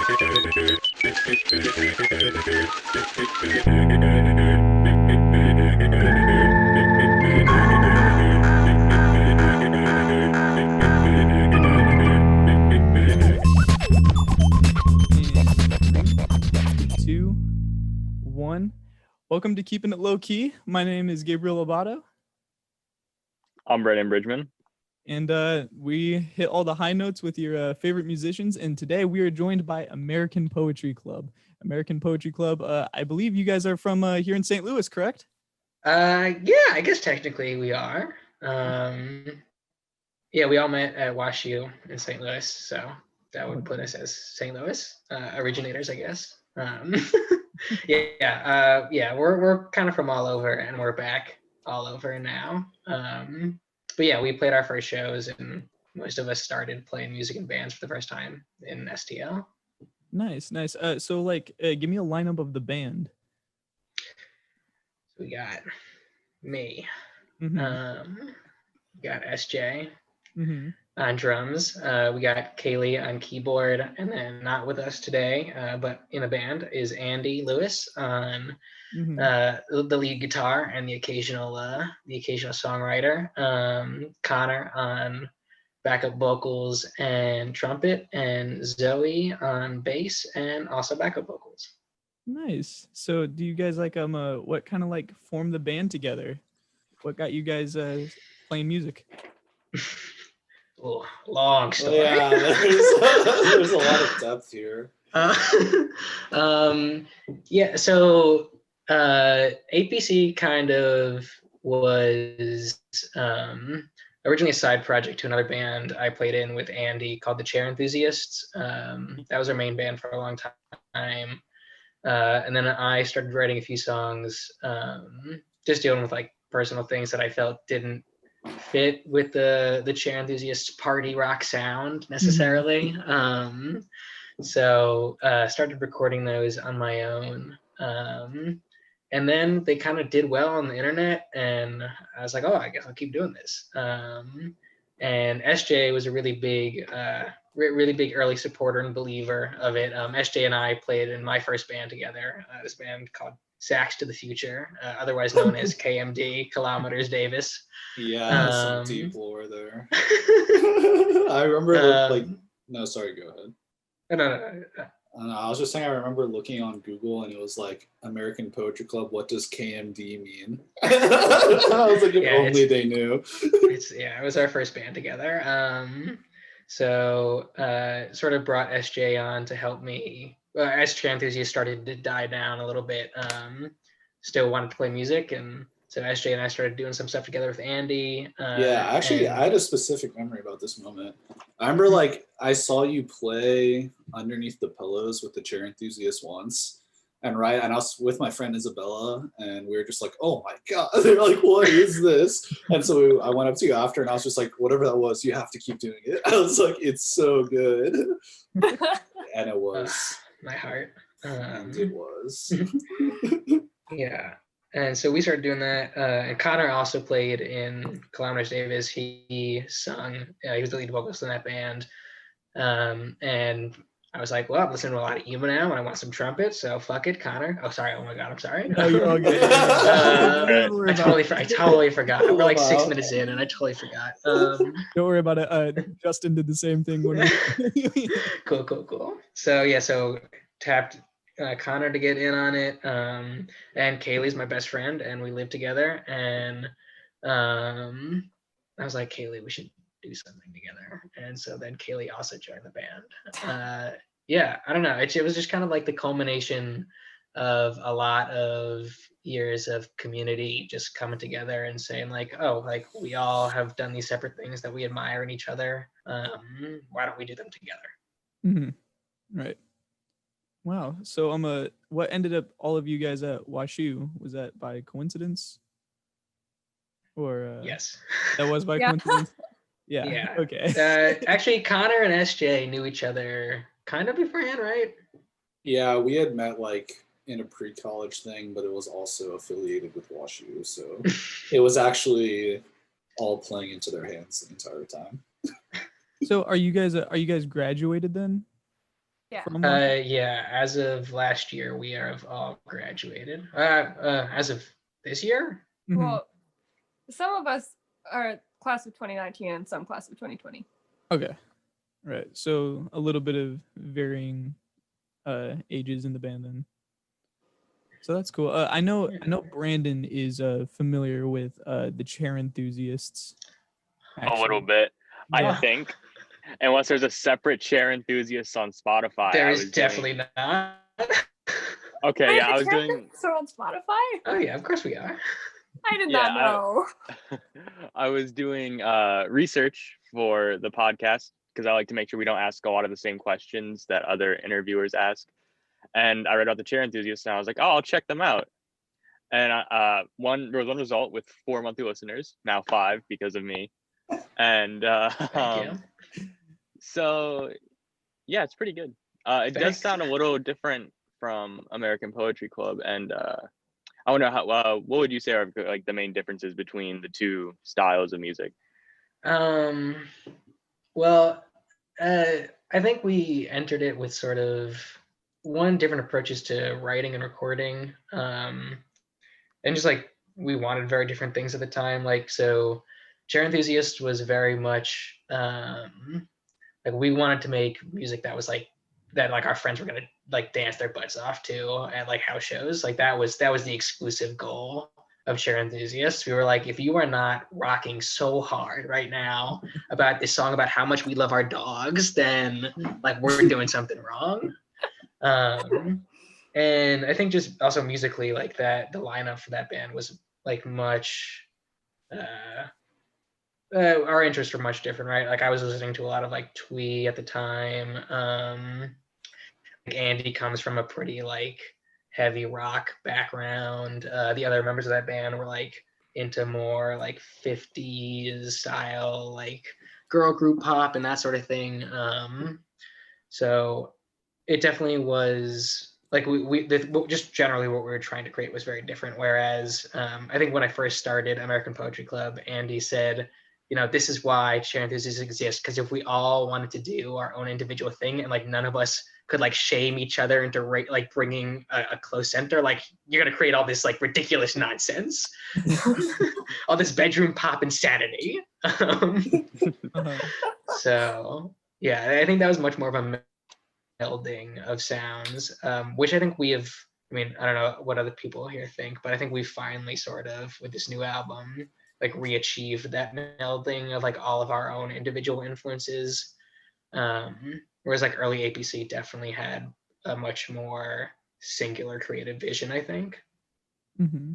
Two, one. Welcome to Keeping It Low-Key. My name is Gabriel Lobato. I'm Brennan Bridgman. And we hit all the high notes with your favorite musicians. And today we are joined by American Poetry Club. American Poetry Club, I believe you guys are from here in St. Louis, correct? Yeah, I guess technically we are. Yeah, we all met at WashU in St. Louis, so that would put us as St. Louis originators, I guess. Yeah, we're kind of from all over, and we're back all over now. But yeah, we played our first shows, and most of us started playing music in bands for the first time in STL. Nice. So give me a lineup of the band. We got me. Mm-hmm. We got SJ Mm-hmm. on drums. We got Kaylee on keyboard, and then not with us today, but in the band is Andy Lewis on the lead guitar and the occasional songwriter. Connor on backup vocals and trumpet, and Zoe on bass and also backup vocals. Nice. So do you guys what kind of formed the band together? What got you guys playing music? Oh, long story. Yeah, there's a lot of depth here. Yeah, so APC kind of was originally a side project to another band I played in with Andy called the Chair Enthusiasts. That was our main band for a long time. And then I started writing a few songs, just dealing with personal things that I felt didn't fit with the Chair Enthusiasts party rock sound necessarily. So started recording those on my own. And then they kind of did well on the internet, and I was like, oh, I guess I'll keep doing this. And SJ was a really big early supporter and believer of it. SJ and I played in my first band together, this band called Sax to the Future, otherwise known as KMD, Kilometers Davis. Yeah, some deep lore there. I remember no, sorry, go ahead. No. I was just saying, I remember looking on Google and it was like American Poetry Club. What does KMD mean? I was like, if only they knew. It was our first band together. So sort of brought SJ on to help me. As Chair Enthusiast started to die down a little bit, still wanted to play music, and so SJ and I started doing some stuff together with Andy. Yeah, actually, I had a specific memory about this moment. I remember I saw you play Underneath the Pillows with the Chair Enthusiast once, and I was with my friend Isabella, and we were just like, oh my god, they're like, what is this? And so I went up to you after, and I was just like, whatever that was, you have to keep doing it. I was like, it's so good. And it was. My heart. And it was. Yeah. And so we started doing that. And Connor also played in Kilometers Davis. He sung. He was the lead vocalist in that band. And I was like, well, I'm listening to a lot of emo now, and I want some trumpet. So fuck it, Connor. Oh, sorry. Oh my god, I'm sorry. No, you're all good. I totally forgot. We're like 6 minutes in, and I totally forgot. Don't worry about it. Justin did the same thing. Cool. So tapped Connor to get in on it, and Kaylee's my best friend, and we live together, and I was like, Kaylee, we should do something together. And so then Kaylee also joined the band. Yeah, I don't know, it was just kind of like the culmination of a lot of years of community just coming together and saying we all have done these separate things that we admire in each other. Why don't we do them together? Mm-hmm. Right. Wow. So what ended up all of you guys at WashU? Was that by coincidence? Or yes. That was by coincidence? Yeah. Okay. Actually, Connor and SJ knew each other kind of beforehand, right? Yeah, we had met in a pre-college thing, but it was also affiliated with WashU, so it was actually all playing into their hands the entire time. So are you guys graduated then? Yeah. from Lowkey? Yeah, as of last year, we have all graduated. As of this year, Mhm. Well, some of us are class of 2019 and some class of 2020. Okay. Right. So a little bit of varying ages in the band then. So that's cool. I know Brandon is familiar with the chair enthusiasts. A little actually. bit, I Yeah. think. Unless there's a separate chair enthusiast on Spotify. there I is was definitely doing, not. okay, Wait, yeah, the I was Chair doing, Enthusiasts are on Spotify? Oh yeah, of course we are. I did Yeah, not know. I was doing research for the podcast because I like to make sure we don't ask a lot of the same questions that other interviewers ask. And I read about the chair enthusiasts, and I was like, oh, I'll check them out. And there was one result with 4 monthly listeners, now 5 because of me. And Thank you. so yeah, it's pretty good. It does Thanks. sound a little different from American Poetry Club, and I wonder how. What would you say are like the main differences between the two styles of music? Well, I think we entered it with sort of different approaches to writing and recording, and just like we wanted very different things at the time. Like so, Chair Enthusiast was very much like we wanted to make music that was like that like our friends were gonna like dance their butts off to at like house shows. Like that was the exclusive goal of Chair Enthusiasts. We were like, if you are not rocking so hard right now about this song about how much we love our dogs, then like we're doing something wrong. And I think just also musically like that the lineup for that band was like much our interests were much different, right? Like I was listening to a lot of like Twee at the time. Like Andy comes from a pretty like heavy rock background. The other members of that band were like into more like 50s style, like girl group pop and that sort of thing. So it definitely was like just generally what we were trying to create was very different. Whereas I think when I first started American Poetry Club, Andy said, this is why Chair Enthusiasts exist, because if we all wanted to do our own individual thing and like none of us could like shame each other into like bringing a close center, like you're gonna create all this like ridiculous nonsense, all this bedroom pop insanity. Uh-huh. So yeah, I think that was much more of a melding of sounds, which I think we have. I mean, I don't know what other people here think, but I think we finally sort of, with this new album, like re-achieved that melding of like all of our own individual influences. Whereas like early APC definitely had a much more singular creative vision, I think. Mm-hmm.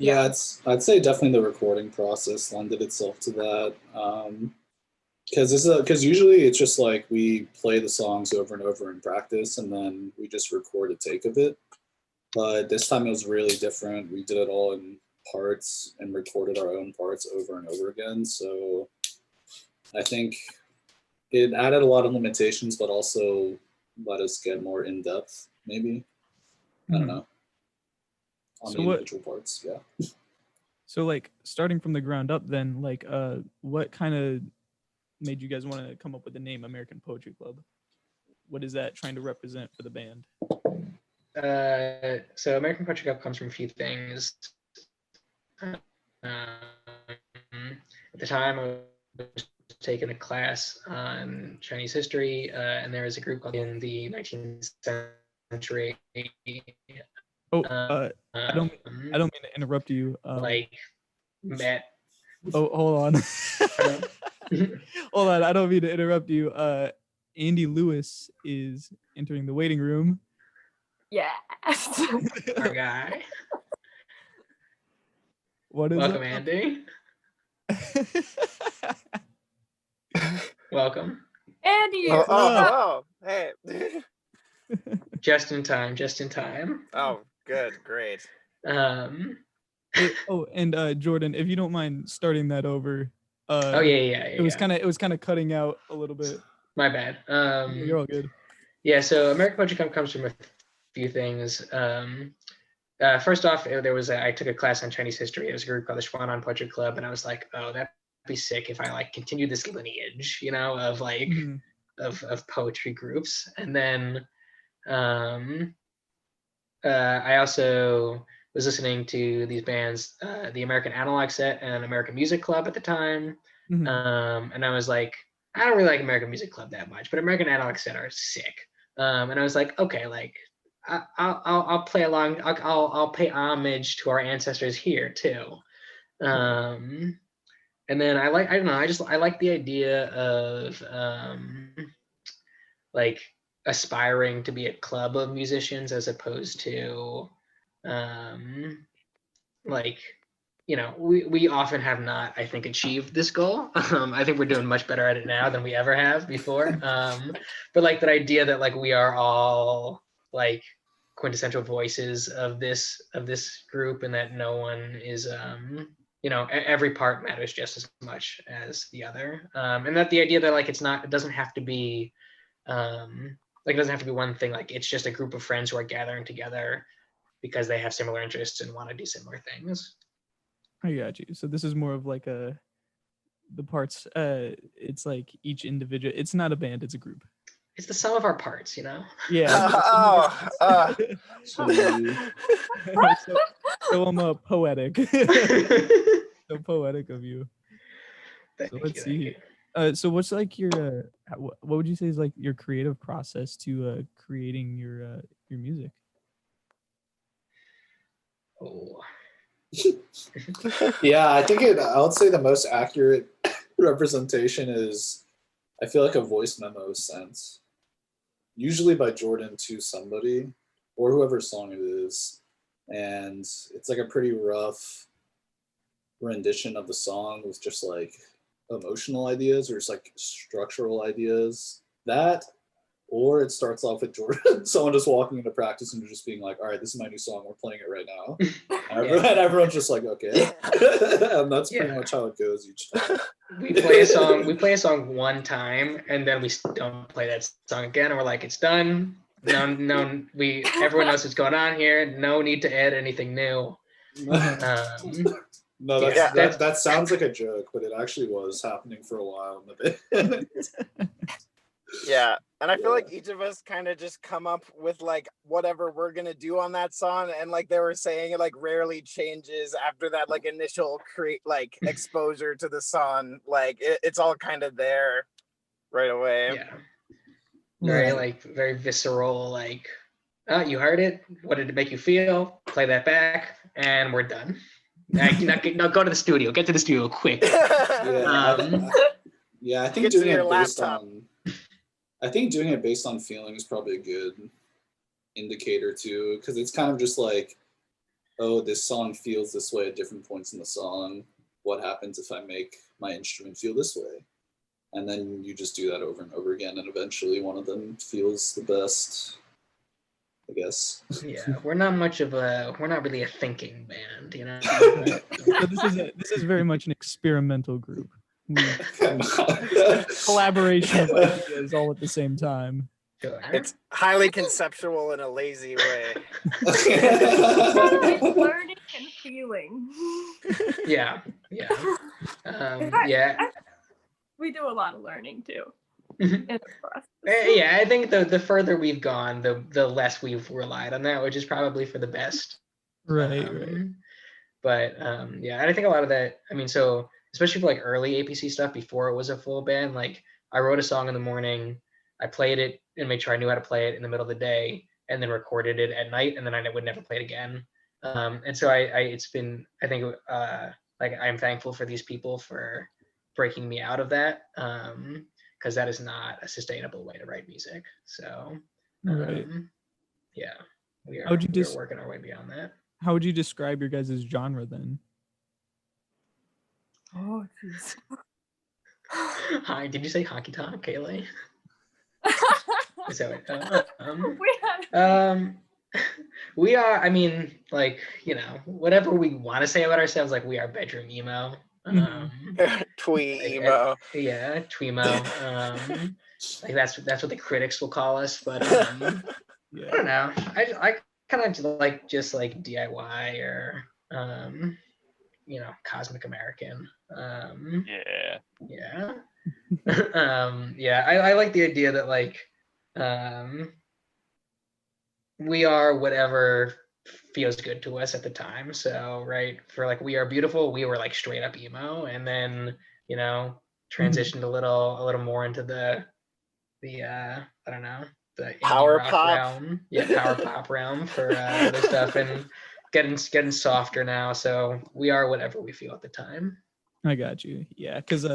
Yeah, I'd say definitely the recording process lended itself to that. Because usually it's just like we play the songs over and over in practice, and then we just record a take of it. But this time it was really different. We did it all in parts and recorded our own parts over and over again. So I think it added a lot of limitations, but also let us get more in depth. Maybe I don't know on So the what- individual parts. Yeah. So like starting from the ground up, then like what kind of made you guys want to come up with the name American Poetry Club? What is that trying to represent for the band? So American Poetry Club comes from a few things. At the time, I was taking a class on Chinese history, and there was a group called in the 19th century. Oh, I don't mean to interrupt you. Like met. Oh, hold on. Hold on, I don't mean to interrupt you. Andy Lewis is entering the waiting room. Yes. Our guy. What is Welcome, it? Andy. Welcome. Andy. What's up? Hello. Hey. Just in time. Just in time. Oh, good. Great. Oh, and Jordan, if you don't mind starting that over. Oh yeah. It was kind of cutting out a little bit. My bad. You're all good. Yeah, so American Poetry Club comes from a few things. First off, I took a class on Chinese history. There was a group called the Schwanan Poetry Club, and I was like, oh, that'd be sick if I like continue this lineage, of like of poetry groups. And then I also was listening to these bands, the American Analog Set and American Music Club at the time. Mhm. And I was like, I don't really like American Music Club that much, but American Analog Set are sick. And I was like, okay, like I'll play along. I'll pay homage to our ancestors here too. And then I don't know, I like the idea of like aspiring to be a club of musicians as opposed to like, you know, we often have not, I think, achieved this goal. I think we're doing much better at it now than we ever have before. But like that idea that like we are all like quintessential voices of this group, and that no one is you know, every part matters just as much as the other, and that the idea that like it doesn't have to be like it doesn't have to be one thing, like it's just a group of friends who are gathering together because they have similar interests and want to do similar things. I got you. So this is more of like the parts. It's like each individual. It's not a band. It's a group. It's the sum of our parts, you know. Yeah. So, So I'm poetic. So poetic of you. So let's see. So what's like your what would you say is like your creative process to creating your music? Oh. yeah, I would say the most accurate representation is, I feel like, a voice memo sent, usually by Jordan to somebody or whoever song it is, and it's like a pretty rough rendition of the song with just like emotional ideas or just like structural ideas. That, or it starts off with Jordan, someone just walking into practice and just being like, all right, this is my new song, we're playing it right now. And everyone's just like, okay. And that's pretty much how it goes each time. We play a song one time, and then we don't play that song again, and we're like, it's done. Everyone knows what's going on here. No need to add anything new. No, that sounds like a joke, but it actually was happening for a while in the band. Yeah, and I feel like each of us kind of just come up with like whatever we're gonna do on that song, and like they were saying, it like rarely changes after that like initial exposure to the song. Like it's all kind of there right away. Yeah, very visceral. Like, you heard it. What did it make you feel? Play that back, and we're done. Now go to the studio. Get to the studio quick. I think doing it based on. I think doing it based on feeling is probably a good indicator too, because it's kind of just like, oh, this song feels this way at different points in the song. What happens if I make my instrument feel this way? And then you just do that over and over again, and eventually one of them feels the best, I guess. Yeah, we're not really a thinking band, you know. So this is very much an experimental group. Collaboration of ideas all at the same time. Sure. It's highly conceptual in a lazy way. It's learning and feeling. Yeah. We do a lot of learning too. Mhm. In the process. Yeah, I think the further we've gone, the less we've relied on that, which is probably for the best. Right. But and I think a lot of that, I mean, so especially for like early APC stuff before it was a full band, like I wrote a song in the morning, I played it and made sure I knew how to play it in the middle of the day, and then recorded it at night, and then I would never play it again. And so I think like I'm thankful for these people for breaking me out of that, because that is not a sustainable way to write music. So Right. yeah, we're working our way beyond that. How would you describe your guys' genre then? Oh, jeez. Hi, did you say honky tonk, Kaylee? Is that we are, I mean, like, you know, whatever we want to say about ourselves, like we are bedroom emo. Twee emo. Yeah, tweemo. Like that's what the critics will call us, but I don't know. I kind of like just like DIY or Cosmic American. Yeah. Yeah. Yeah, I like the idea that like we are whatever feels good to us at the time. So right, for like We Are Beautiful, we were like straight up emo, and then transitioned a little more into the I don't know, the indie Power rock pop. realm. Yeah, power pop realm for other stuff, and getting softer now. So we are whatever we feel at the time. I got you. Yeah, because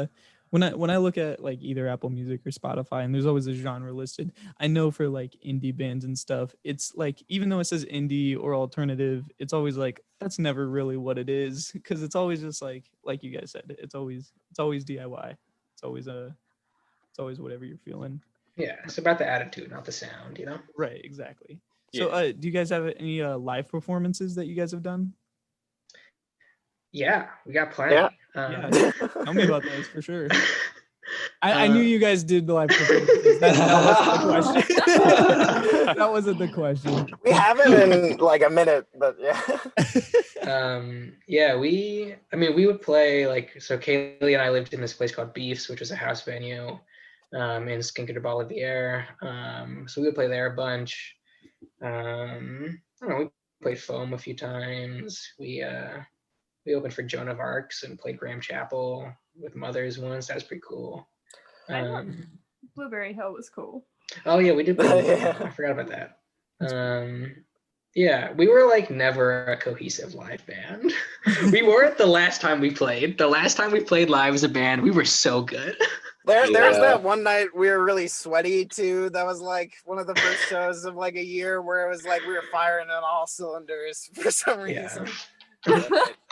when I look at like either Apple Music or Spotify, and there's always a genre listed, I know for like indie bands and stuff, it's like even though it says indie or alternative, it's always like that's never really what it is, because it's always just like you guys said, it's always DIY. It's always whatever you're feeling. Yeah, it's about the attitude, not the sound. Right, exactly. So, Yeah. do you guys have any live performances that you guys have done? Yeah, we got plenty. Yeah. Yeah, tell me about those for sure. I knew you guys did the live performances. That wasn't the question. That wasn't the question. We haven't in like a minute, but yeah. Yeah, we would play so Kaylee and I lived in this place called Beefs, which was a house venue in Cinco de Bolivier. So we would play there a bunch. I don't know, we played Foam a few times. We opened for Joan of Arcs and played Graham Chapel with Mothers once. That was pretty cool. I thought Blueberry Hill was cool. Oh yeah, we did play. Yeah. I forgot about that. Yeah, we were like never a cohesive live band. We weren't the last time we played. The last time we played live as a band, we were so good. There's Yeah. that one night we were really sweaty too. That was like one of the first shows of like a year where it was like we were firing on all cylinders for some reason.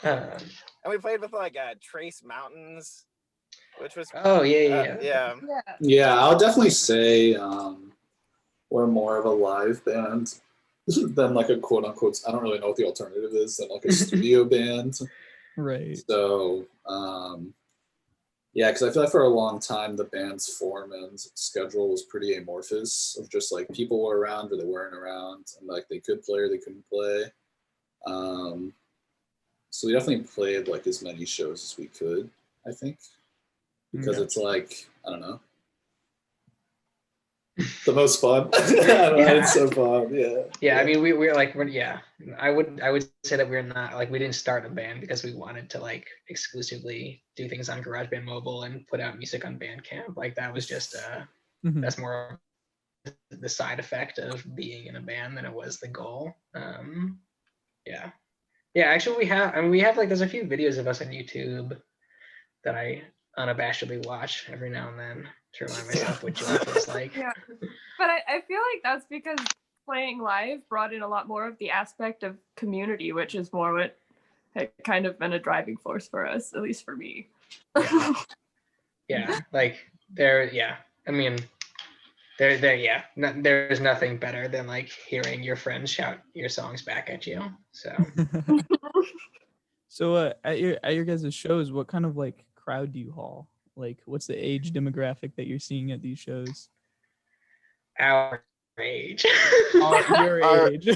And we played with like Trace Mountains, which was Oh yeah. Yeah. Yeah, I'll definitely say we're more of a live band than like a quote unquote, I don't really know what the alternative is, than like a studio band. Right. So yeah, because I feel like for a long time the band's form and schedule was pretty amorphous of just like people were around or they weren't around, and like they could play or they couldn't play. So we definitely played like as many shows as we could, I think, because it's like, I don't know, the most fun. It's so fun. Yeah, I mean we're I would say that we're not like, we didn't start a band because we wanted to like exclusively do things on GarageBand Mobile and put out music on Bandcamp. Like that was just that's more the side effect of being in a band than it was the goal. Yeah, actually we have like, there's a few videos of us on YouTube that I unabashedly watch every now and then to remind myself what Joy feels like. Yeah. But I feel like that's because playing live brought in a lot more of the aspect of community, which is more what had kind of been a driving force for us, at least for me. Yeah, like there's nothing better than like hearing your friends shout your songs back at you. So So at your guys' shows, what kind of like crowd do you haul? Like, what's the age demographic that you're seeing at these shows? our age. Your Our- age.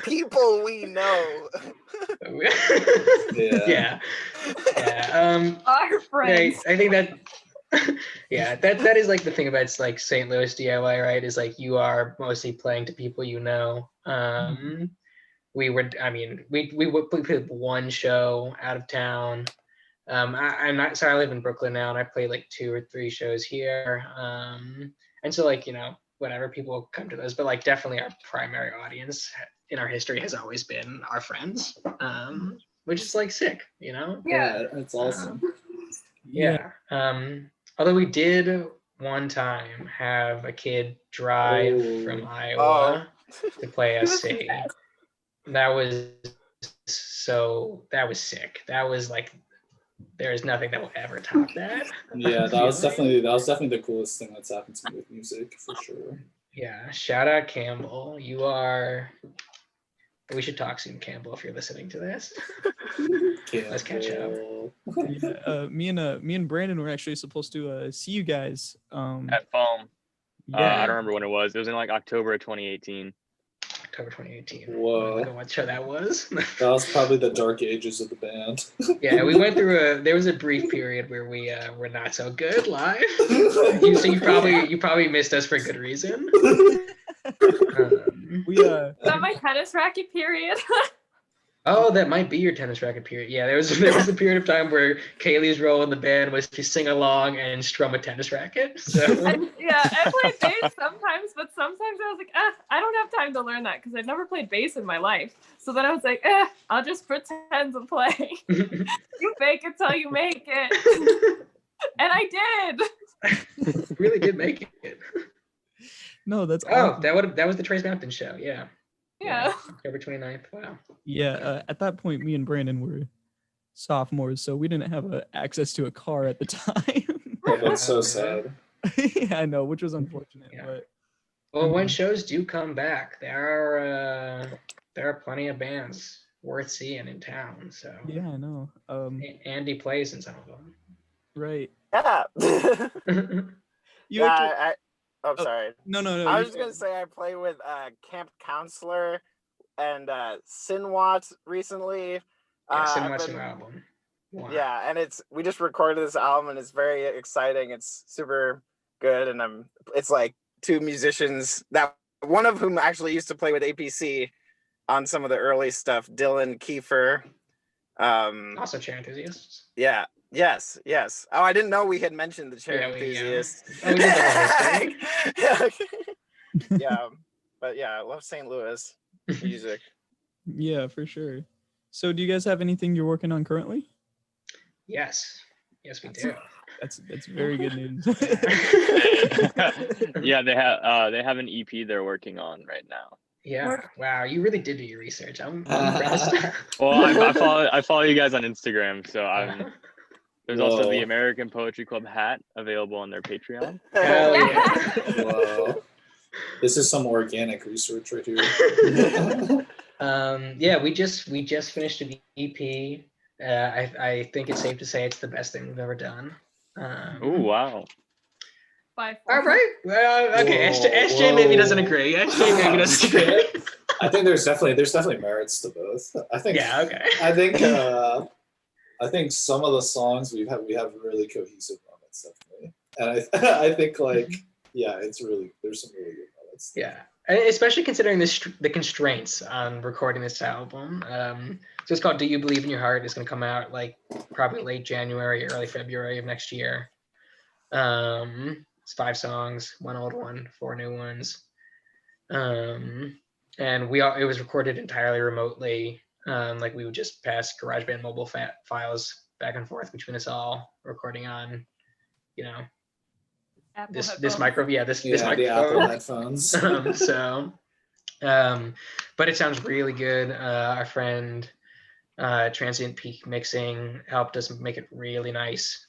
people we know. Yeah. Our friends. I think that that is like the thing about like St. Louis DIY, right? Is like you are mostly playing to people you know. We played one show out of town. I'm not, sorry, I live in Brooklyn now, and I play like 2 or 3 shows here. And so like, whatever, people come to those, but like definitely our primary audience in our history has always been our friends, which is like sick, Yeah. it's awesome. Yeah. Although we did one time have a kid drive from Iowa to play us sing. That was sick. That was like, there is nothing that will ever top that. Yeah, that was definitely the coolest thing that's happened to me with music, for sure. Yeah, shout out Campbell. We should talk soon, Campbell, if you're listening to this. Let's catch up. Yeah, me and Brandon were actually supposed to see you guys At Foam. yeah. I don't remember when it was. It was in like October of 2018. October 2018. Whoa. I don't know what show that was. That was probably the dark ages of the band. Yeah, we went through there was a brief period where we were not so good live. You probably missed us for good reason. We Is that my tennis racket period? Oh, that might be your tennis racket period. Yeah, there was a period of time where Kaylee's role in the band was to sing along and strum a tennis racket. So I play bass sometimes, but sometimes I was like, I don't have time to learn that because I've never played bass in my life. So then I was like, I'll just pretend to play. You fake it till you make it. And I did. really did make it. No, that's awesome. That was the Trace Mountain show. Yeah. Yeah. October 29th. Wow. Yeah, at that point, me and Brandon were sophomores, so we didn't have access to a car at the time. Oh, that's so sad. Yeah, I know, which was unfortunate. Yeah. But well, when shows do come back, there are plenty of bands worth seeing in town. So yeah, I know. Andy plays in some of them. Right. Yeah. You yeah. I'm sorry. No. I was just gonna say I play with Camp Counselor and Sinwat recently. Yeah, Sinwat's new album. Wow. Yeah, and we just recorded this album and it's very exciting. It's super good, and it's like two musicians that one of whom actually used to play with APC on some of the early stuff. Dylan Kiefer. Also chair enthusiasts. Yeah. Yes. Oh, I didn't know we had mentioned the chair enthusiast. Oh, we did that yeah, but yeah, I love St. Louis music. Yeah, for sure. So, do you guys have anything you're working on currently? Yes, we do. That's very good news. Yeah, they have an EP they're working on right now. Yeah. Wow, you really did do your research. I'm impressed. Well, I follow you guys on Instagram, so there's also the American Poetry Club hat available on their Patreon. Hell yeah. Wow. This is some organic research right here. Yeah, we just finished an EP. I think it's safe to say it's the best thing we've ever done. Oh wow. By far. All right. Well, okay. SJ maybe doesn't agree. SJ maybe doesn't agree. I think there's definitely merits to both. I think. Yeah. Okay. I think some of the songs we have really cohesive moments, definitely, and I think like there's some really good moments. Yeah, especially considering the constraints on recording this album. So it's called "Do You Believe in Your Heart." It's going to come out like probably late January, early February of next year. It's 5 songs, 1 old one, 4 new ones, and it was recorded entirely remotely. Like we would just pass GarageBand mobile files back and forth between us all, recording on, this microphone. Yeah, this microphone. The Apple headphones. But it sounds really good. Our friend Transient Peak Mixing helped us make it really nice.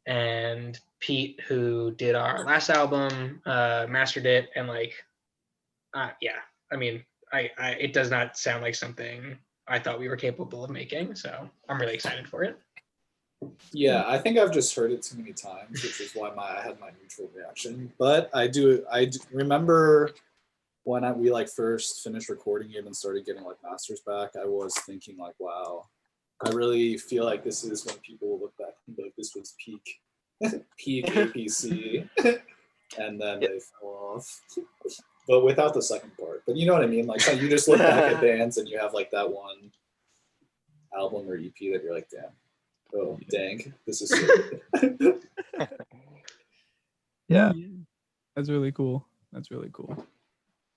And Pete, who did our last album, mastered it, and it does not sound like something I thought we were capable of making, so I'm really excited for it. Yeah, I think I've just heard it too many times, which is why I had my neutral reaction. But I do remember when we first finished recording it and started getting masters back, I was thinking wow, I really feel like this is when people will look back and be like, this was peak APC, and then they fell off. But without the second part. But you know what I mean? You just look back at bands and you have that one album or EP that you're like, damn. Oh, dang. This is so good. Yeah. That's really cool.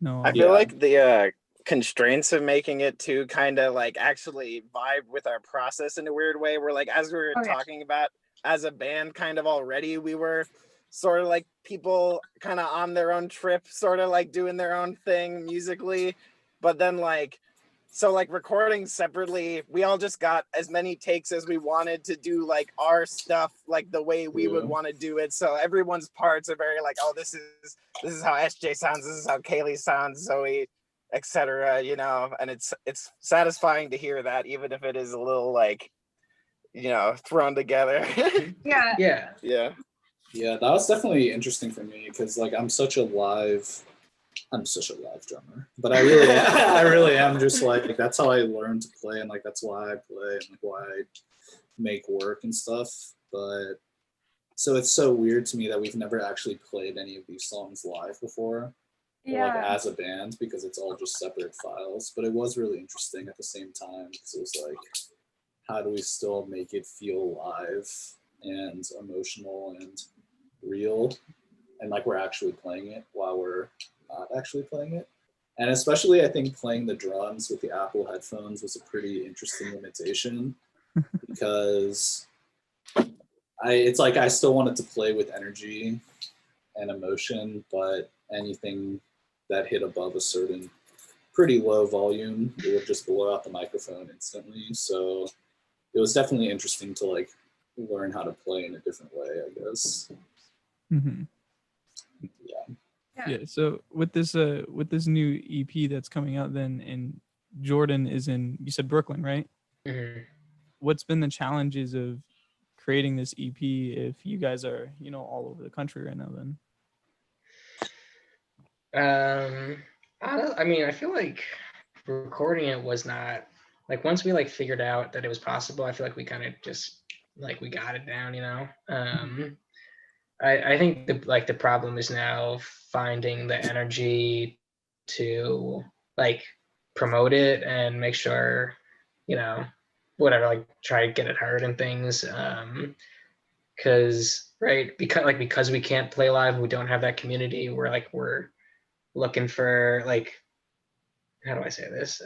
No, I feel like the constraints of making it too kind of actually vibe with our process in a weird way. Where as we were talking about as a band kind of already, we were sort of people kind of on their own trip, sort of doing their own thing musically. But then recording separately, we all just got as many takes as we wanted to do our stuff the way we would want to do it. So everyone's parts are very oh, this is how SJ sounds, this is how Kaylee sounds, Zoe, etc. And it's satisfying to hear that, even if it is a little thrown together. Yeah. Yeah, that was definitely interesting for me because I'm such a live I'm such a live drummer, but I really am just like, that's how I learned to play, and like that's why I play and like why I make work and stuff. But so it's so weird to me that we've never actually played any of these songs live before, or like Yeah. as a band, because it's all just separate files. But it was really interesting at the same time, because it was like, how do we still make it feel live and emotional and real, and like we're actually playing it while we're not actually playing it. And especially I think playing the drums with the Apple headphones was a pretty interesting limitation, because it's like I still wanted to play with energy and emotion, but anything that hit above a certain pretty low volume, it would just blow out the microphone instantly. So it was definitely interesting to like learn how to play in a different way, I guess. Mm-hmm. Yeah. Yeah. So with this new EP that's coming out, then, and Jordan is in, you said Brooklyn, right? Mhm. What's been the challenges of creating this EP if you guys are, you know, all over the country right now? Then. I mean, I feel like recording it was not like, once we like figured out that it was possible, I feel like we kind of just like we got it down, you know. I think the problem is now finding the energy to like promote it and make sure, you know, whatever, like try to get it heard and things. Because right, because we can't play live, we don't have that community. We're looking for like, how do I say this?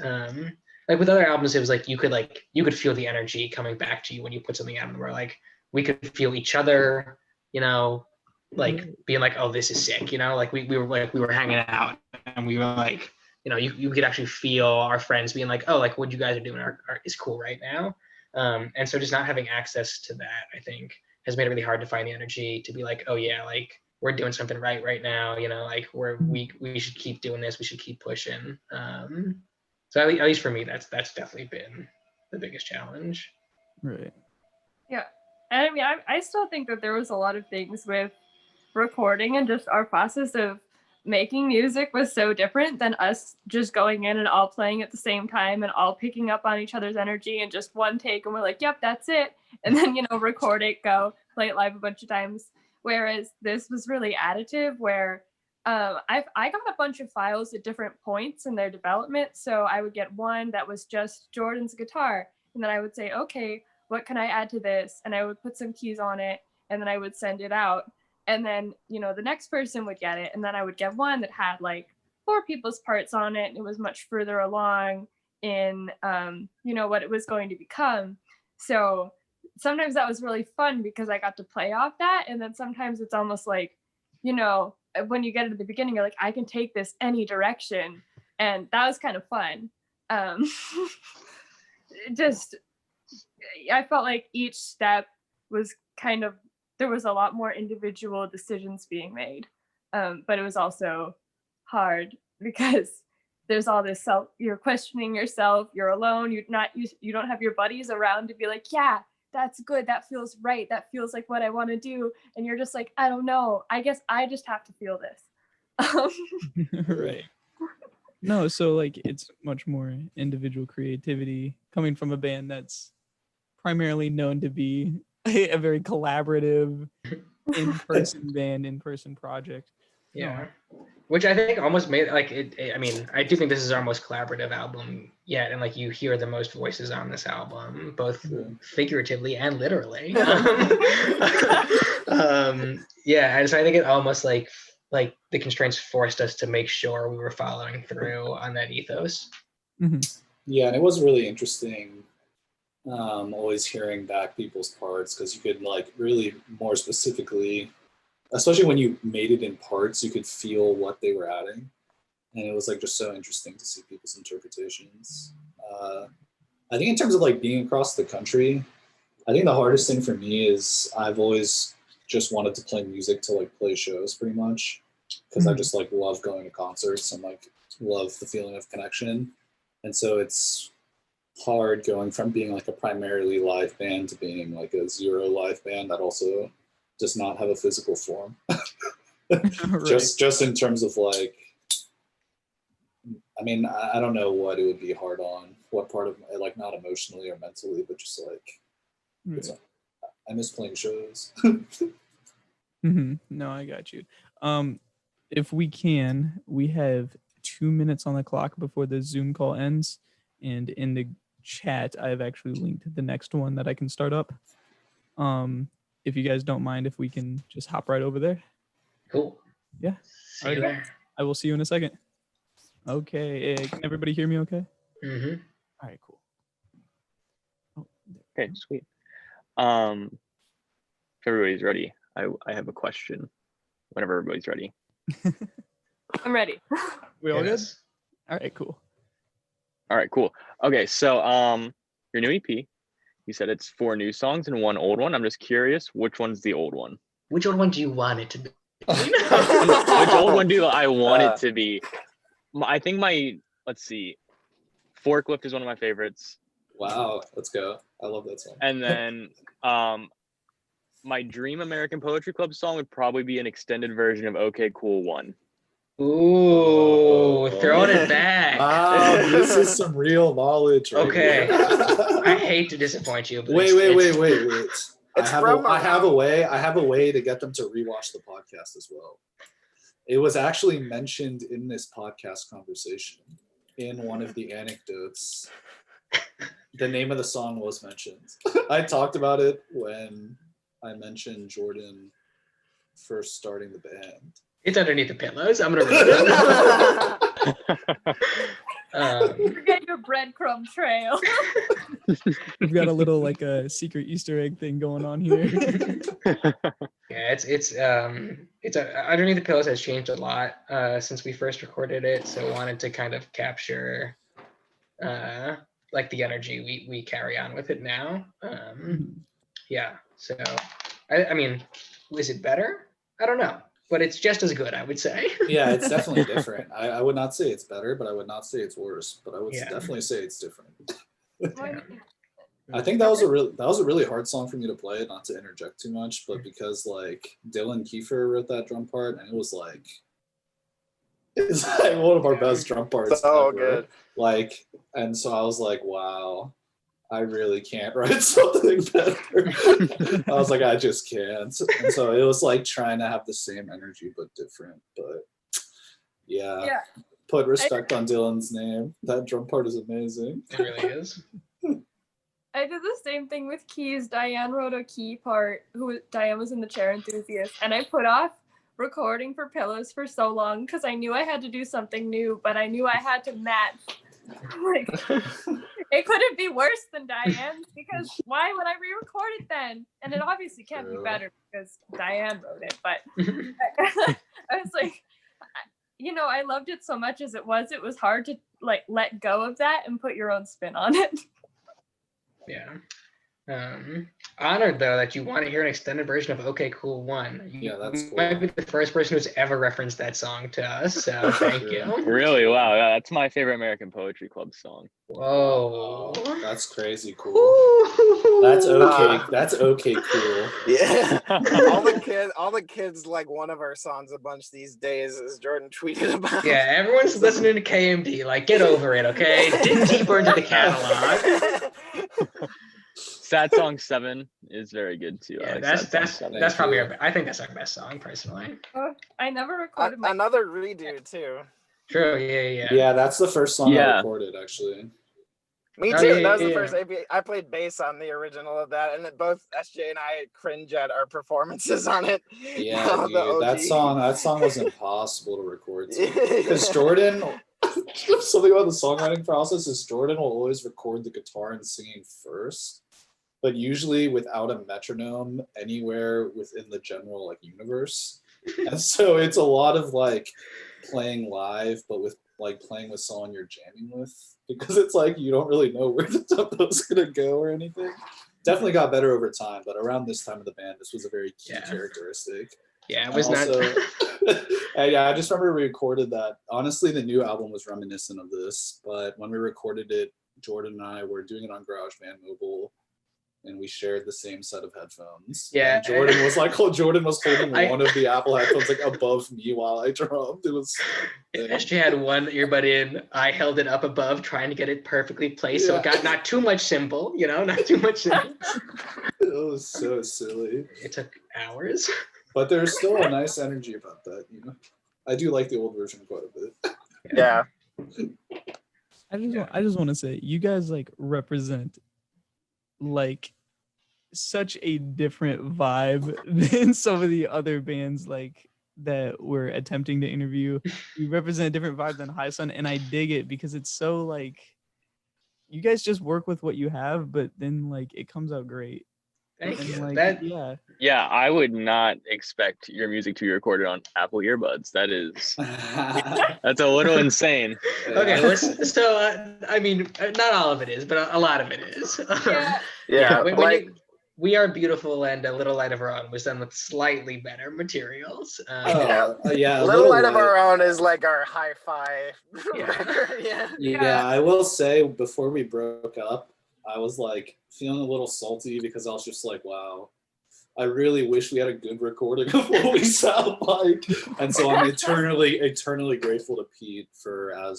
Like with other albums, it was like you could feel the energy coming back to you when you put something out, and we're like, we could feel each other, you know, like being like, oh, this is sick, you know, like we were hanging out and we were like, you know, you could actually feel our friends being like, oh, like what you guys are doing is cool right now. And so just not having access to that, I think, has made it really hard to find the energy to be like, oh yeah, like we're doing something right now, you know, like we should keep doing this, we should keep pushing. So at least for me, that's definitely been the biggest challenge. Right. Yeah. And I mean, I still think that there was a lot of things with recording, and just our process of making music was so different than us just going in and all playing at the same time and all picking up on each other's energy and just one take, and we're like, yep, that's it. And then, you know, record it, go play it live a bunch of times. Whereas this was really additive, where I got a bunch of files at different points in their development. So I would get one that was just Jordan's guitar, and then I would say, okay, what can I add to this? And I would put some keys on it, and then I would send it out. And then, you know, the next person would get it, and then I would get one that had like 4 people's parts on it, and it was much further along in, you know, what it was going to become. So sometimes that was really fun because I got to play off that, and then sometimes it's almost like, you know, when you get it at the beginning, you're like, I can take this any direction, and that was kind of fun. Just, I felt like each step was kind of, there was a lot more individual decisions being made, but it was also hard because there's all this self, you're questioning yourself, you're alone, you don't have your buddies around to be like, yeah, that's good, that feels right, that feels like what I want to do, and you're just like, I don't know, I guess I just have to feel this. Right. No, so like it's much more individual creativity coming from a band that's primarily known to be a very collaborative in-person band, in-person project. Yeah. Which I think almost made like I mean, I do think this is our most collaborative album yet, and like you hear the most voices on this album, both figuratively and literally. Yeah, and so I think it almost like the constraints forced us to make sure we were following through on that ethos. Mm-hmm. Yeah, and it was really interesting always hearing back people's parts, because you could like really more specifically, especially when you made it in parts, you could feel what they were adding, and it was like just so interesting to see people's interpretations. I think in terms of like being across the country, I think the hardest thing for me is I've always just wanted to play music to like play shows pretty much, because I just like love going to concerts and like love the feeling of connection. And so it's hard going from being like a primarily live band to being like a zero live band that also does not have a physical form. Right. Just in terms of like I mean, I don't know what it would be hard on. What part of like not emotionally or mentally, but just like it's, I miss playing shows. No, I got you. If we can, we have 2 minutes on the clock before the Zoom call ends, and in the chat, I've actually linked the next one that I can start up. If you guys don't mind, if we can just hop right over there. Cool. Yeah. See you Alrighty. there. I will see you in a second. Okay. Can everybody hear me okay? Mm-hmm. All right, cool. Oh, Okay, sweet. If everybody's ready, I have a question. Whenever everybody's ready. I'm ready. we all good? Yes. All right, cool. All right, cool. Okay, so your new EP, you said it's 4 new songs and 1 old one. I'm just curious, which one's the old one? Which old one do you want it to be? Which old one do I want it to be? I think let's see, Forklift is one of my favorites. Wow, let's go. I love that song. And then my dream American Poetry Club song would probably be an extended version of OK Cool 1. Ooh, throwing it back. Wow, this is some real knowledge. Right Okay. here. I hate to disappoint you, but Wait. I It's have from I have a around- way. I have a way to get them to rewatch the podcast as well. It was actually mentioned in this podcast conversation in one of the anecdotes. The name of the song was mentioned. I talked about it when I mentioned Jordan first starting the band. It's underneath the pillows. I'm gonna read it. Forget your breadcrumb trail. We've got a little like a secret Easter egg thing going on here. Yeah, it's underneath the pillows has changed a lot since we first recorded it. So wanted to kind of capture like the energy we carry on with it now. Yeah. So I mean, is it better? I don't know, but it's just as good, I would say. Yeah, it's definitely different. I would not say it's better, but I would not say it's worse. But I would Yeah. definitely say it's different. Yeah. I think that was a really hard song for me to play, not to interject too much, but because like Dylan Kiefer wrote that drum part, and it's like one of our best drum parts So ever. good. Like, and so I was like, wow, I really can't write something better. I was like, I just can't. And so it was like trying to have the same energy but different. But yeah. Put respect on Dylan's name. That drum part is amazing. It really is. I did the same thing with keys. Diane wrote a key part. Diane was in the Chair Enthusiast, and I put off recording for Pillows for so long because I knew I had to do something new, but I knew I had to match. Like, it couldn't be worse than Diane's because why would I re-record it then? And it obviously can't be better because Diane wrote it. But I was like, I loved it so much as it was. It was hard to like let go of that and put your own spin on it. Yeah. Honored though that you want to hear an extended version of OK Cool 1. Yeah, that's You cool. might be the first person who's ever referenced that song to us, so thank you. Really? Wow. Yeah, that's my favorite American Poetry Club song. Whoa. That's crazy cool. That's okay. That's okay cool. Yeah. all the kids like one of our songs a bunch these days, as Jordan tweeted about. Yeah, everyone's listening to KMD. Like, get over it, okay? Dig deeper into the catalog. Sad Song 7 is very good too. I Yeah, like that's Sad Song 7. that's probably I think that's our best song personally. I never recorded my. Another redo too. True. Yeah. Yeah, that's the first song I Yeah. recorded actually. Me Oh, too. yeah, That was the yeah. first AP. I played bass on the original of that, and both SJ and I cringe at our performances on it. Yeah, The dude, OG. that song was impossible to record because Jordan. Something about the songwriting process is Jordan will always record the guitar and singing first, but usually without a metronome anywhere within the general like universe. And so it's a lot of like playing live, but with like playing with someone you're jamming with, because it's like you don't really know where the tempo's gonna go or anything. Definitely got better over time, but around this time of the band, this was a very key characteristic. Yeah, it And was also, not. and yeah, I just remember we recorded that. Honestly, the new album was reminiscent of this, but when we recorded it, Jordan and I were doing it on GarageBand Mobile, and we shared the same set of headphones. Yeah. And Jordan was holding I- one of the Apple headphones like above me while I drummed. It was SJ had one earbud in. I held it up above, trying to get it perfectly placed, so it got not too much cymbal, not too much cymbal. it was so silly. It took hours. But there's still a nice energy about that, I do like the old version quite a bit. Yeah. I just want to say, you guys like represent like such a different vibe than some of the other bands like that we're attempting to interview. You represent a different vibe than High Sun, and I dig it because it's so like you guys just work with what you have, but then like it comes out great. Thank And you. like, Yeah. Yeah, I would not expect your music to be recorded on Apple earbuds. That's a little insane. Okay, so I mean, not all of it is, but a lot of it is. Yeah. When We Are Beautiful and A Little Light of Our Own was done with slightly better materials. Yeah, Little Light of Our Own is like our hi-fi Yeah. record. Yeah. Yeah, I will say before we broke up, I was like feeling a little salty because I was just like, wow, I really wish we had a good recording of what we sound like. And so I'm eternally grateful to Pete for A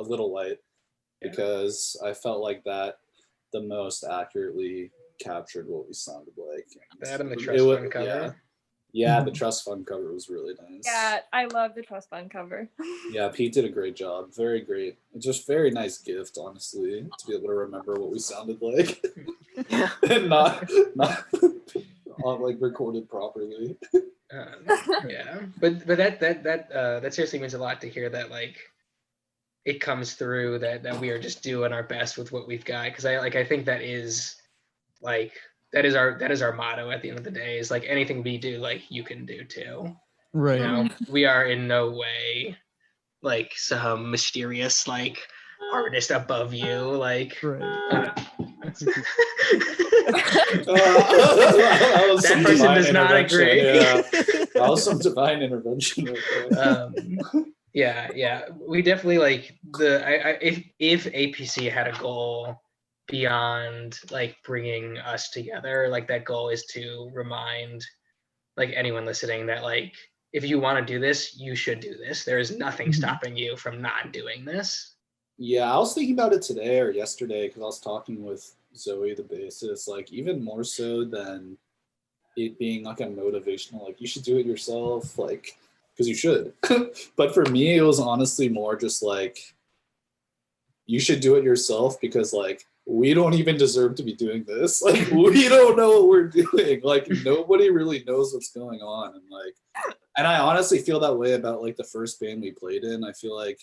Little Light, because I felt like that the most accurately captured what we sounded like. That and the Trust Fund cover. Yeah, the Trust Fund cover was really nice. Yeah, I love the Trust Fund cover. Yeah, Pete did a great job. Very great. Just very nice gift, honestly, to be able to remember what we sounded like. And not like recorded properly. Yeah, but that seriously means a lot to hear that like it comes through that we are just doing our best with what we've got, because I think that is our motto at the end of the day, is like anything we do, like you can do too. right. We are in no way like some mysterious like artist above you, like Right. that person does not agree. Yeah, that was some divine intervention right there. Yeah, we definitely like if APC had a goal beyond like bringing us together, like that goal is to remind like anyone listening that like if you want to do this, you should do this. There is nothing stopping you from not doing this. Yeah, I was thinking about it today or yesterday because I was talking with Zoe, the bassist, like even more so than it being like a motivational, like you should do it yourself, like because you should. But for me, it was honestly more just like you should do it yourself because like we don't even deserve to be doing this. Like we don't know what we're doing. Like nobody really knows what's going on, and I honestly feel that way about like the first band we played in. I feel like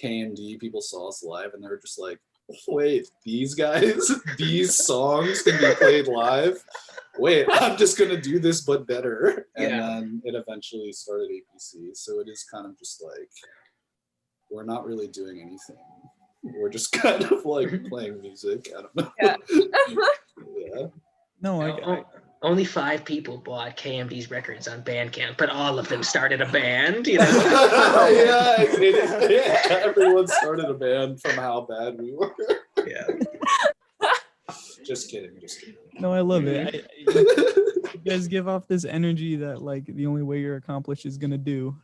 KMD, people saw us live and they were just like, wait, these guys, these songs can be played live? Wait, I'm just going to do this but better. And then it eventually started APC. So it is kind of just like, we're not really doing anything. We're just kind of like playing music. I don't know. Yeah. No, only 5 people bought KMD's records on Bandcamp, but all of them started a band, Yeah, everyone started a band from how bad we were. Yeah. Just kidding. No, I love it. You guys give off this energy that like the only way you're accomplished is gonna do,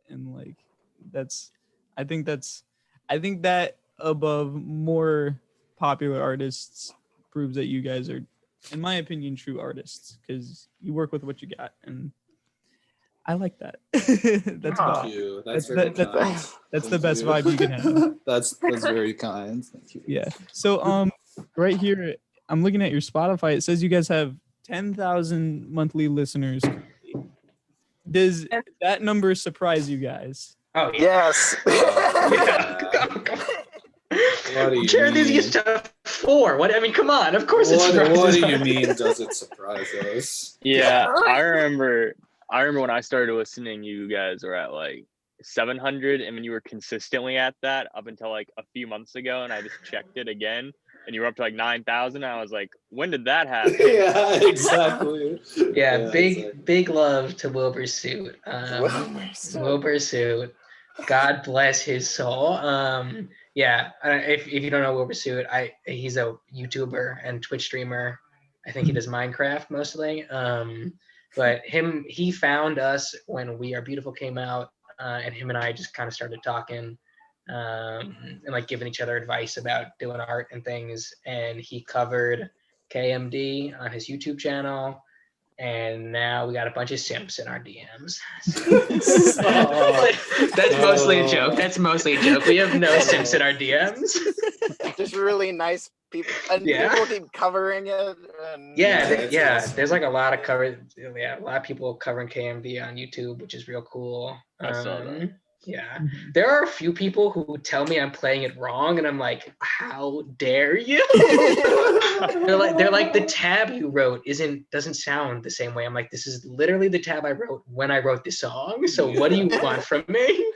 and like I think that above more popular artists proves that you guys are, in my opinion, true artists because you work with what you got, and I like that. That's Thank you. That's very kind. That's the best vibe you can have. That's very kind. Thank you. Yeah. So right here, I'm looking at your Spotify. It says you guys have 10,000 monthly listeners. Does that number surprise you guys? Oh yes. What do you Jared, these used to 4. What? I mean, come on. Of course, what do you mean? Does it surprise us? Yeah, I remember when I started listening, you guys were at like 700, and when you were consistently at that up until like a few months ago, and I just checked it again, and you were up to like 9,000. I was like, when did that happen? Yeah, exactly. Big love to Wilbur Suit. Wilbur Suit. God bless his soul. Yeah, if you don't know Will Pursuit, he's a YouTuber and Twitch streamer. I think he does Minecraft mostly. But he found us when We Are Beautiful came out, and him and I just kind of started talking, and like giving each other advice about doing art and things. And he covered KMD on his YouTube channel. And now we got a bunch of simps in our DMs. That's mostly a joke. That's mostly a joke. We have no simps in our DMs. Just really nice people, and people keep covering it. And There's like a lot of a lot of people covering KMD on YouTube, which is real cool. I saw that. Yeah, there are a few people who tell me I'm playing it wrong, and I'm like, how dare you? they're like the tab you wrote doesn't sound the same way. I'm like, this is literally the tab I wrote when I wrote the song. So what do you want from me?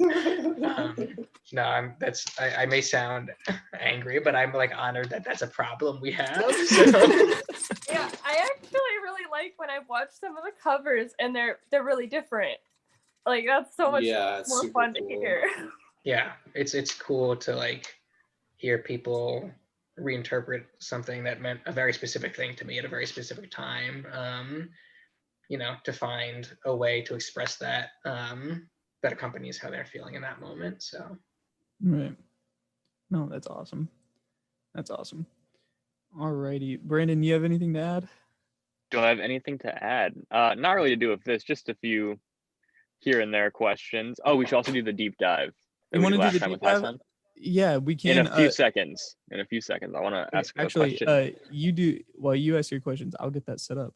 No, I may sound angry, but I'm like honored that that's a problem we have. So. Yeah, I actually really like when I've watched some of the covers and they're really different. Like that's so much more fun to hear. Yeah, it's cool to like hear people reinterpret something that meant a very specific thing to me at a very specific time. To find a way to express that that accompanies how they're feeling in that moment. So right. No, that's awesome. That's awesome. Alrighty. Brandon, you have anything to add? Do I have anything to add? Not really to do with this, just a few here and there questions. Oh, we should also do the deep dive. You want to do the deep dive? Yeah, we can. In a few seconds. I want to ask a question. You do. While you ask your questions, I'll get that set up.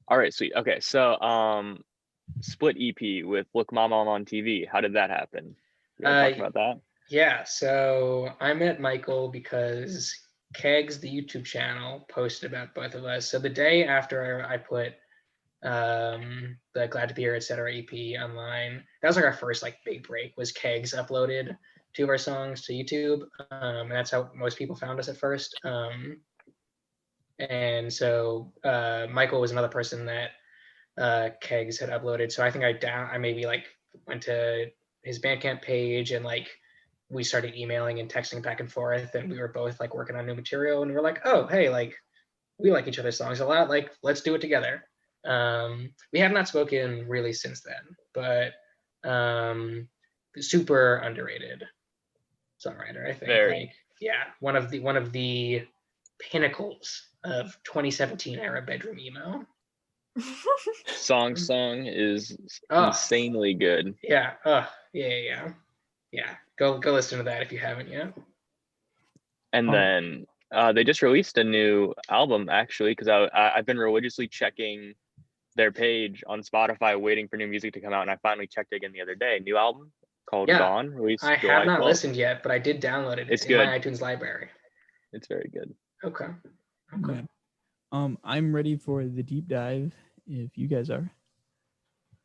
All right, sweet. Okay, so split EP with Look Mama on TV. How did that happen? You want to talk about that? Yeah, so I met Michael because Kegs, the YouTube channel, posted about both of us. So the day after I put the Glad to Be Here, etc. EP online, that was like our first like big break. Was Kegs uploaded 2 of our songs to YouTube, and that's how most people found us at first. And so Michael was another person that Kegs had uploaded. So I think I maybe like went to his Bandcamp page and like we started emailing and texting back and forth, and we were both like working on new material, and we were like, oh hey, like we like each other's songs a lot, like let's do it together. We have not spoken really since then, but super underrated songwriter, I think. Very. One of the pinnacles of 2017 era bedroom emo. Song is insanely good. Yeah. Go listen to that if you haven't yet. And then they just released a new album actually, because I've been religiously checking their page on Spotify waiting for new music to come out, and I finally checked it again the other day. New album called Gone, released I July have not 12th. listened yet, but I did download it. It's in good. My iTunes library. It's very good. Okay. I'm ready for the deep dive if you guys are.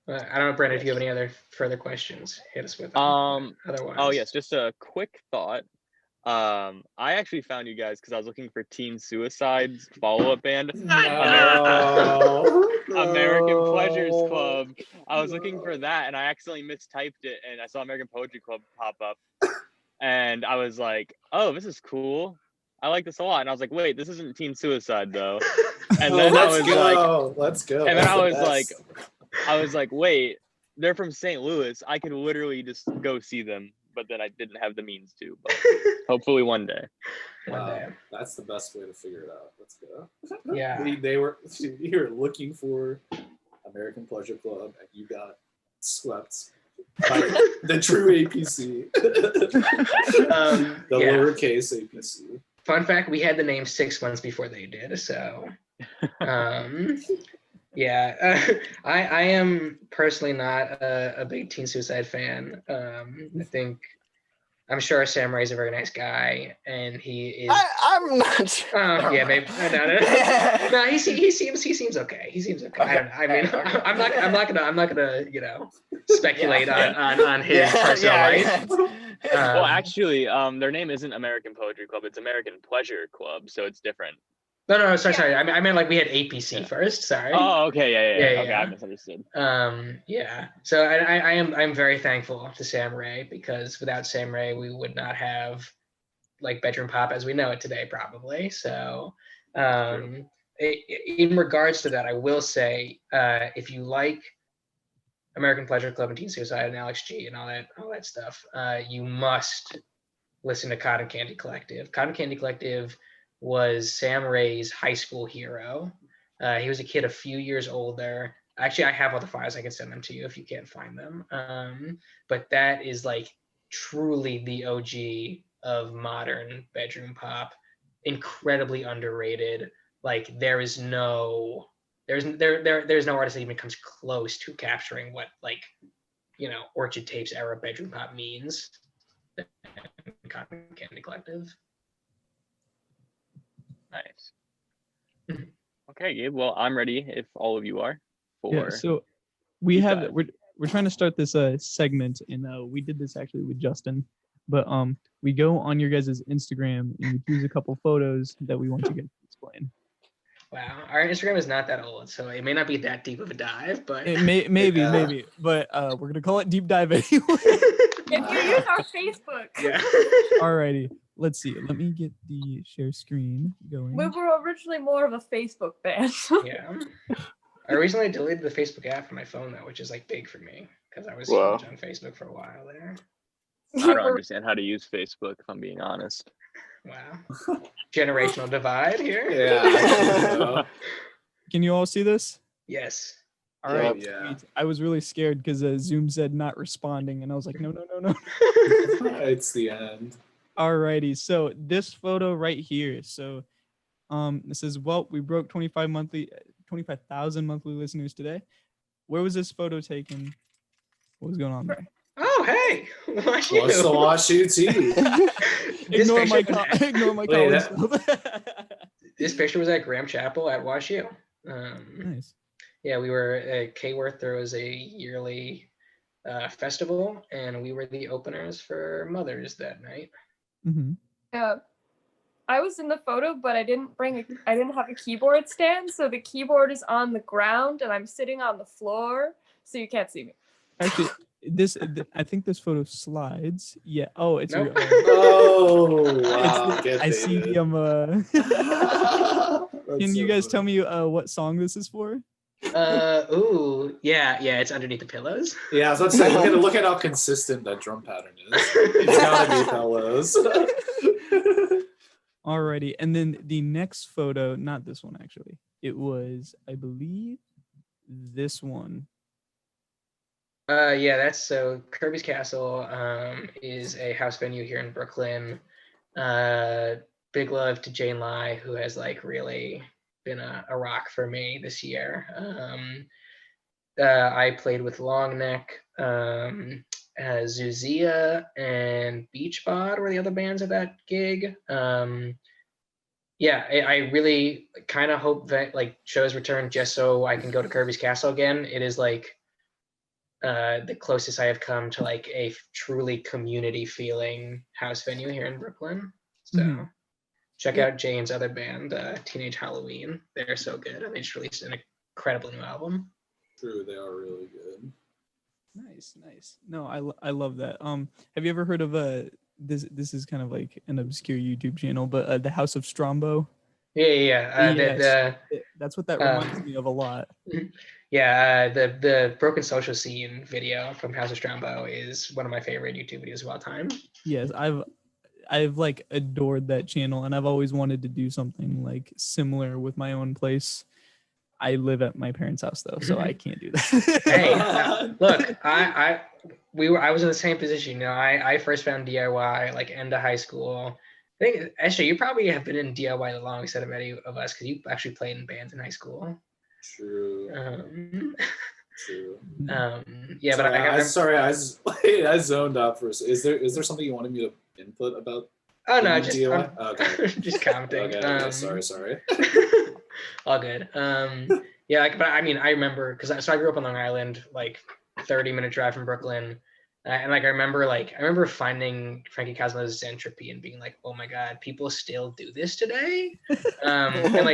I don't know, Brandon, if you have any other further questions, hit us with them. Otherwise. Oh yes, just a quick thought. I actually found you guys because I was looking for Teen Suicide's follow-up band, American Pleasures Club. I was looking for that, and I accidentally mistyped it, and I saw American Poetry Club pop up, and I was like, "Oh, this is cool. I like this a lot." And I was like, "Wait, this isn't Teen Suicide though." And then let's go. And then I was like, "Wait, they're from St. Louis. I could literally just go see them." But then I didn't have the means to. But hopefully one day. Wow, that's the best way to figure it out. Let's go. Yeah. You were looking for American Pleasure Club, and you got swept by the true APC. The lowercase APC. Fun fact: we had the name 6 months before they did. So. I am personally not a big Teen Suicide fan. I'm sure Samurai is a very nice guy, and he is. I'm not sure. Yeah, maybe. No, he seems okay. He seems okay. Okay. I mean, I'm not gonna speculate on his personal life. Well, actually, their name isn't American Poetry Club. It's American Pleasure Club, so it's different. No, sorry. I meant like we had APC first. Sorry. Oh, okay, yeah. Okay, Yeah. I misunderstood. Yeah. So I'm very thankful to Sam Ray, because without Sam Ray, we would not have like bedroom pop as we know it today, probably. So, in regards to that, I will say, if you like American Pleasure Club and Teen Suicide and Alex G and all that stuff, you must listen to Cotton Candy Collective. Cotton Candy Collective was Sam Ray's high school hero. He was a kid a few years older. Actually, I have all the files. I can send them to you if you can't find them. But that is like truly the OG of modern bedroom pop. Incredibly underrated. Like there's no artist that even comes close to capturing what like Orchard Tapes era bedroom pop means. Cotton Candy Collective. Nice. Okay, Gabe. Well, I'm ready if all of you are. Yeah. So we're trying to start this segment, and we did this actually with Justin, but we go on your guys' Instagram and we choose a couple photos that we want you guys to explain. Wow, our Instagram is not that old, so it may not be that deep of a dive, but maybe, but we're gonna call it deep dive anyway. If you use our Facebook. Yeah. Alrighty, let's see. Let me get the share screen going. We were originally more of a Facebook band. Yeah. I recently deleted the Facebook app from my phone though, which is like big for me because I was Wow. huge on Facebook for a while there. I don't understand how to use Facebook, if I'm being honest. Wow. Generational divide here. Yeah. Can you all see this? Yes. All right. Yeah. I was really scared because Zoom said not responding, and I was like, no. It's the end. Alrighty. So this photo right here. So, it says, "Well, we broke 25,000 monthly listeners today." Where was this photo taken? What was going on there? Oh, hey. Wash you. What's the WashU tea? Ignore my Wait, college stuff. This picture was at Graham Chapel at WashU. Nice. Yeah, we were at Kworth. There was a yearly festival, and we were the openers for Mothers that night. Mm-hmm. Yeah. I was in the photo, but I didn't have a keyboard stand, so the keyboard is on the ground and I'm sitting on the floor, so you can't see me. Actually, I think this photo slides. Yeah. Oh, it's. Nope. Oh, wow. I see the Can you guys tell me what song this is for? Yeah, it's Underneath the Pillows. Yeah, I was about to say, look at how consistent that drum pattern is. It's gotta be Pillows. Alrighty, and then the next photo, not this one actually. It was, I believe, this one. Yeah, that's so Kirby's Castle is a house venue here in Brooklyn. Big love to Jane Lai, who has like really been a rock for me this year. I played with Longneck, Zuzia, and Beachbod were the other bands at that gig. Yeah, I really kind of hope that like shows return just so I can go to Kirby's Castle again. It is like the closest I have come to like a truly community feeling house venue here in Brooklyn. So check out Jane's other band, Teenage Halloween. They're so good, and they just released an incredible new album. True, they are really good. Nice. No, I love that. Have you ever heard of this is kind of like an obscure YouTube channel, but the House of Strombo? Yeah. That's what that reminds me of a lot. Yeah, the Broken Social Scene video from House of Strombo is one of my favorite YouTube videos of all time. Yes, I've like adored that channel, and I've always wanted to do something like similar with my own place. I live at my parents' house though, so I can't do that. Hey, look, I was in the same position. You know, I first found DIY like end of high school. I think actually you probably have been in DIY the longest out of any of us because you actually played in bands in high school. True. True. Yeah, sorry, I zoned out for a second. Is there something you wanted me to input about? Oh no, just okay. just commenting. Okay, sorry. All good. Yeah, but I mean, I remember because I grew up on Long Island, like 30-minute drive from Brooklyn. And like I remember finding Frankie Cosmo's Entropy and being like, oh my god, people still do this today. And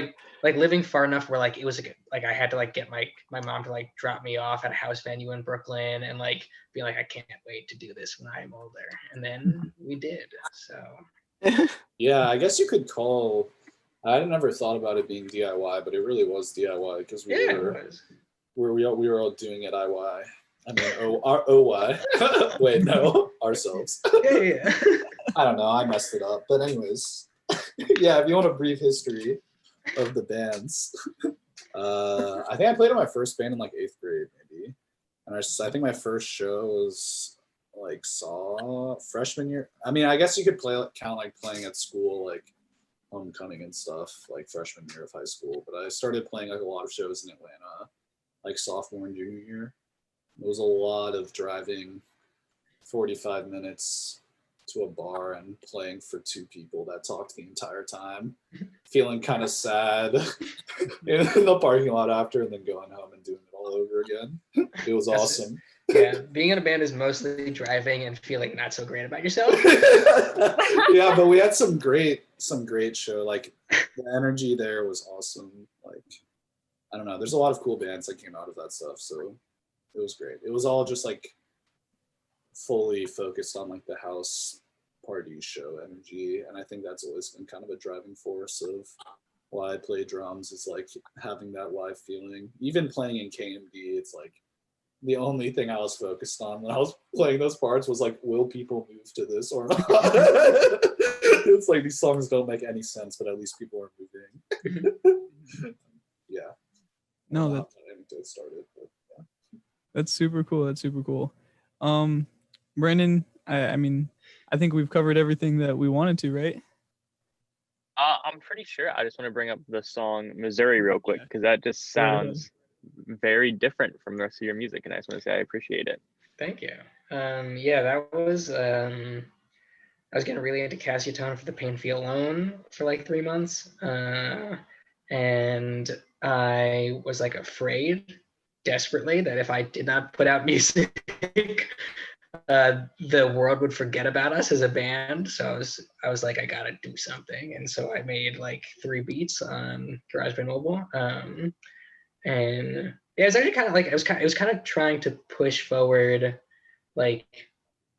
like living far enough where like it was like I had to like get my mom to like drop me off at a house venue in Brooklyn and like be like, I can't wait to do this when I'm older. And then we did. So Yeah, I guess you could call. I never thought about it being DIY, but it really was DIY because yeah, it was. we were all doing it IY. I mean, OY. Wait, no, ourselves. Yeah. I don't know. I messed it up. But anyways, yeah, if you want a brief history of the bands, I think I played in my first band in like 8th grade, maybe. And I think my first show was like freshman year. I mean, I guess you could count like playing at school, like homecoming and stuff, like freshman year of high school. But I started playing like a lot of shows in Atlanta, like sophomore and junior year. It was a lot of driving 45 minutes to a bar and playing for 2 people that talked the entire time, feeling kind of sad in the parking lot after, and then going home and doing it all over again. It was awesome. Yeah, being in a band is mostly driving and feeling not so great about yourself. Yeah, but we had some great show. Like the energy there was awesome. Like I don't know, there's a lot of cool bands that came out of that stuff, so it was great. It was all just like fully focused on like the house party show energy, and I think that's always been kind of a driving force of why I play drums, is like having that live feeling. Even playing in KMD, it's like the only thing I was focused on when I was playing those parts was like, will people move to this or not? It's like these songs don't make any sense, but at least people are moving. Yeah. No, that started. But yeah. That's super cool. That's super cool. Brandon, I mean, I think we've covered everything that we wanted to, right? I'm pretty sure. I just want to bring up the song Missouri real quick because that just sounds very different from the rest of your music, and I just want to say I appreciate it. Thank you. Yeah, that was I was getting really into Cassiatone for the Pain Feel Alone for like 3 months. And I was like afraid desperately that if I did not put out music, the world would forget about us as a band. So I was like, I gotta do something. And so I made like 3 beats on GarageBand Mobile. And yeah, it was actually kind of like, it was kind of trying to push forward like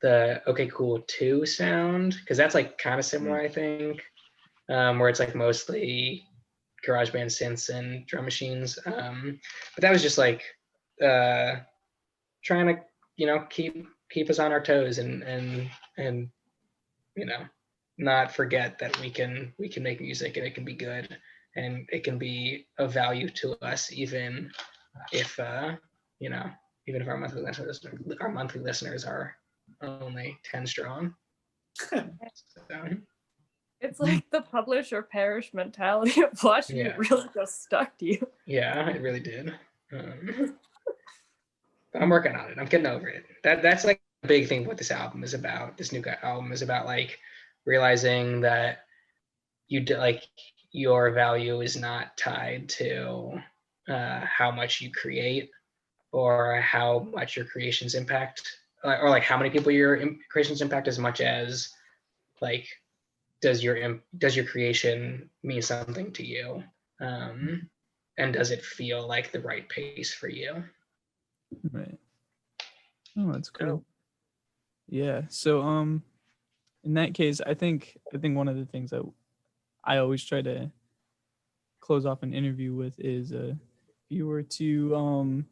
the Okay Cool 2 sound, because that's like kind of similar, I think, where it's like mostly GarageBand synths and drum machines. But that was just like trying to, keep us on our toes and not forget that we can make music and it can be good and it can be of value to us, even if even if our monthly listeners are only 10 strong. So, it's like the publish or perish mentality of watching it really just stuck to you. Yeah, it really did. I'm working on it. I'm getting over it. That's like a big thing what this album is about. This new album is about like realizing that your value is not tied to how much you create or how much your creations impact, or like how many people your creations impact, as much as like does your creation mean something to you, and does it feel like the right pace for you? Right. Oh, that's cool. Yeah. So in that case, I think one of the things that I always try to close off an interview with is if you were to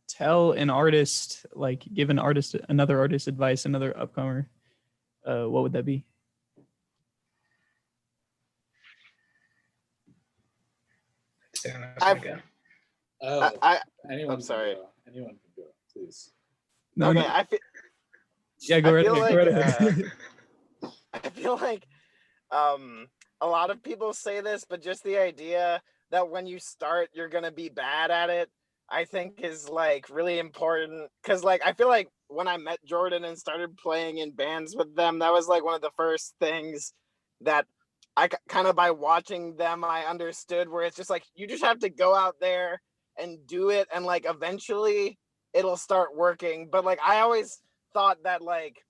tell an artist, like give another artist advice, another upcomer, what would that be? Anyone I'm sorry. Anyone can go, please. No, okay, no. Yeah, go right ahead. I feel like a lot of people say this, but just the idea that when you start, you're gonna be bad at it, I think is like really important. Cause like I feel like when I met Jordan and started playing in bands with them, that was like one of the first things that I kind of, by watching them, I understood, where it's just like you just have to go out there and do it, and like eventually it'll start working. But like I always thought that like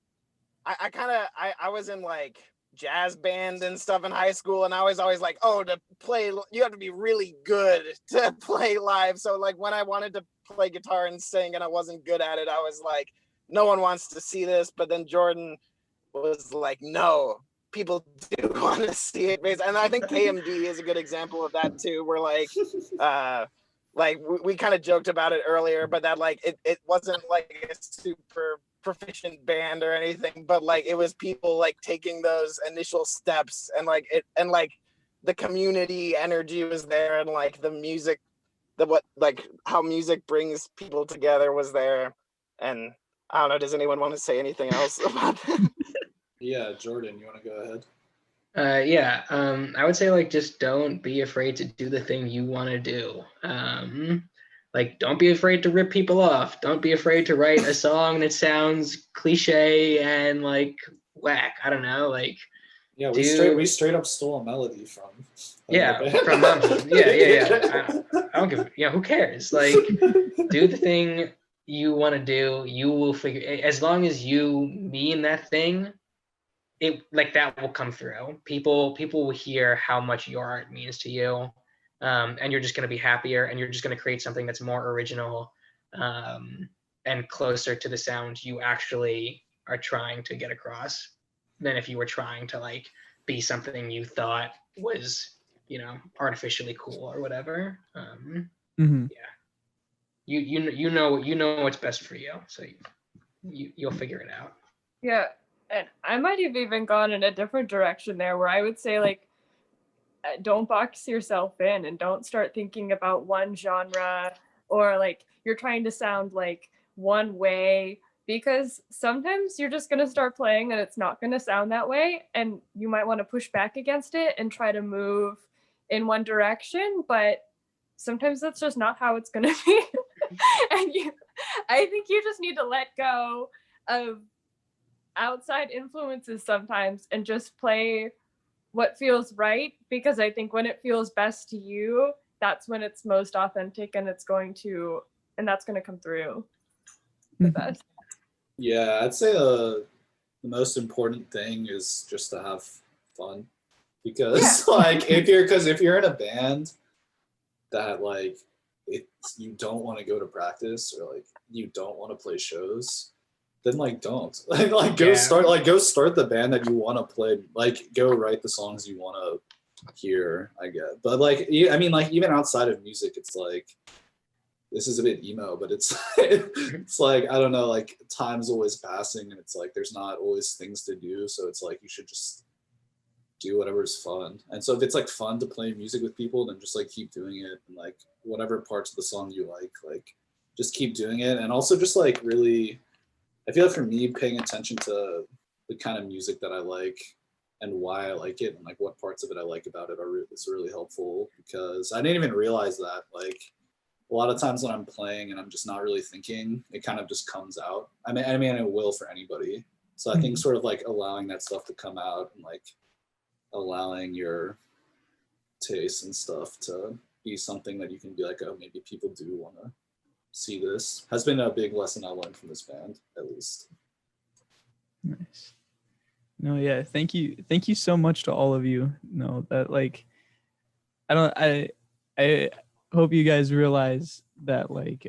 I was in like jazz band and stuff in high school, and I was always like, oh, to play you have to be really good to play live. So like when I wanted to play guitar and sing and I wasn't good at it, I was like, no one wants to see this. But then Jordan was like, no, people do want to see it. And I think KMD is a good example of that too, where like we kind of joked about it earlier, but that like it wasn't like a super proficient band or anything, but like it was people like taking those initial steps, and like it, and like the community energy was there, and like the music, how music brings people together was there. And I don't know, does anyone want to say anything else about that? Yeah, Jordan, you want to go ahead? I would say like just don't be afraid to do the thing you want to do. Like don't be afraid to rip people off. Don't be afraid to write a song that sounds cliche and like whack. I don't know, like yeah, we straight up stole a melody from from I don't give who cares? Like do the thing you want to do. You will figure, as long as you mean that thing, it like that will come through. People will hear how much your art means to you, and you're just going to be happier, and you're just going to create something that's more original, and closer to the sound you actually are trying to get across than if you were trying to like be something you thought was artificially cool or whatever. You know what's best for you, so you'll figure it out. Yeah. And I might have even gone in a different direction there, where I would say, like, don't box yourself in and don't start thinking about one genre, or like you're trying to sound like one way, because sometimes you're just going to start playing and it's not going to sound that way. And you might want to push back against it and try to move in one direction. But sometimes that's just not how it's going to be. And I think you just need to let go of outside influences sometimes and just play what feels right, because I think when it feels best to you, that's when it's most authentic, and that's going to come through the best. Yeah, I'd say the most important thing is just to have fun, because if you're in a band that like you don't want to go to practice, or like you don't want to play shows, then like don't go start the band that you want to play, like go write the songs you want to hear, I guess. But like I mean, like even outside of music, it's like, this is a bit emo, but it's it's like, I don't know, like time's always passing, and it's like there's not always things to do, so it's like you should just do whatever's fun. And so if it's like fun to play music with people, then just like keep doing it, and like whatever parts of the song you like just keep doing it. And also just like really, I feel like for me, paying attention to the kind of music that I like and why I like it, and like what parts of it I like about it is really helpful, because I didn't even realize that like a lot of times when I'm playing and I'm just not really thinking, it kind of just comes out. I mean it will for anybody. So I think sort of like allowing that stuff to come out, and like allowing your taste and stuff to be something that you can be like, oh, maybe people do want to see this, has been a big lesson I learned from this band, at least. Nice. No, yeah, thank you so much to all of you. No, that like I hope you guys realize that like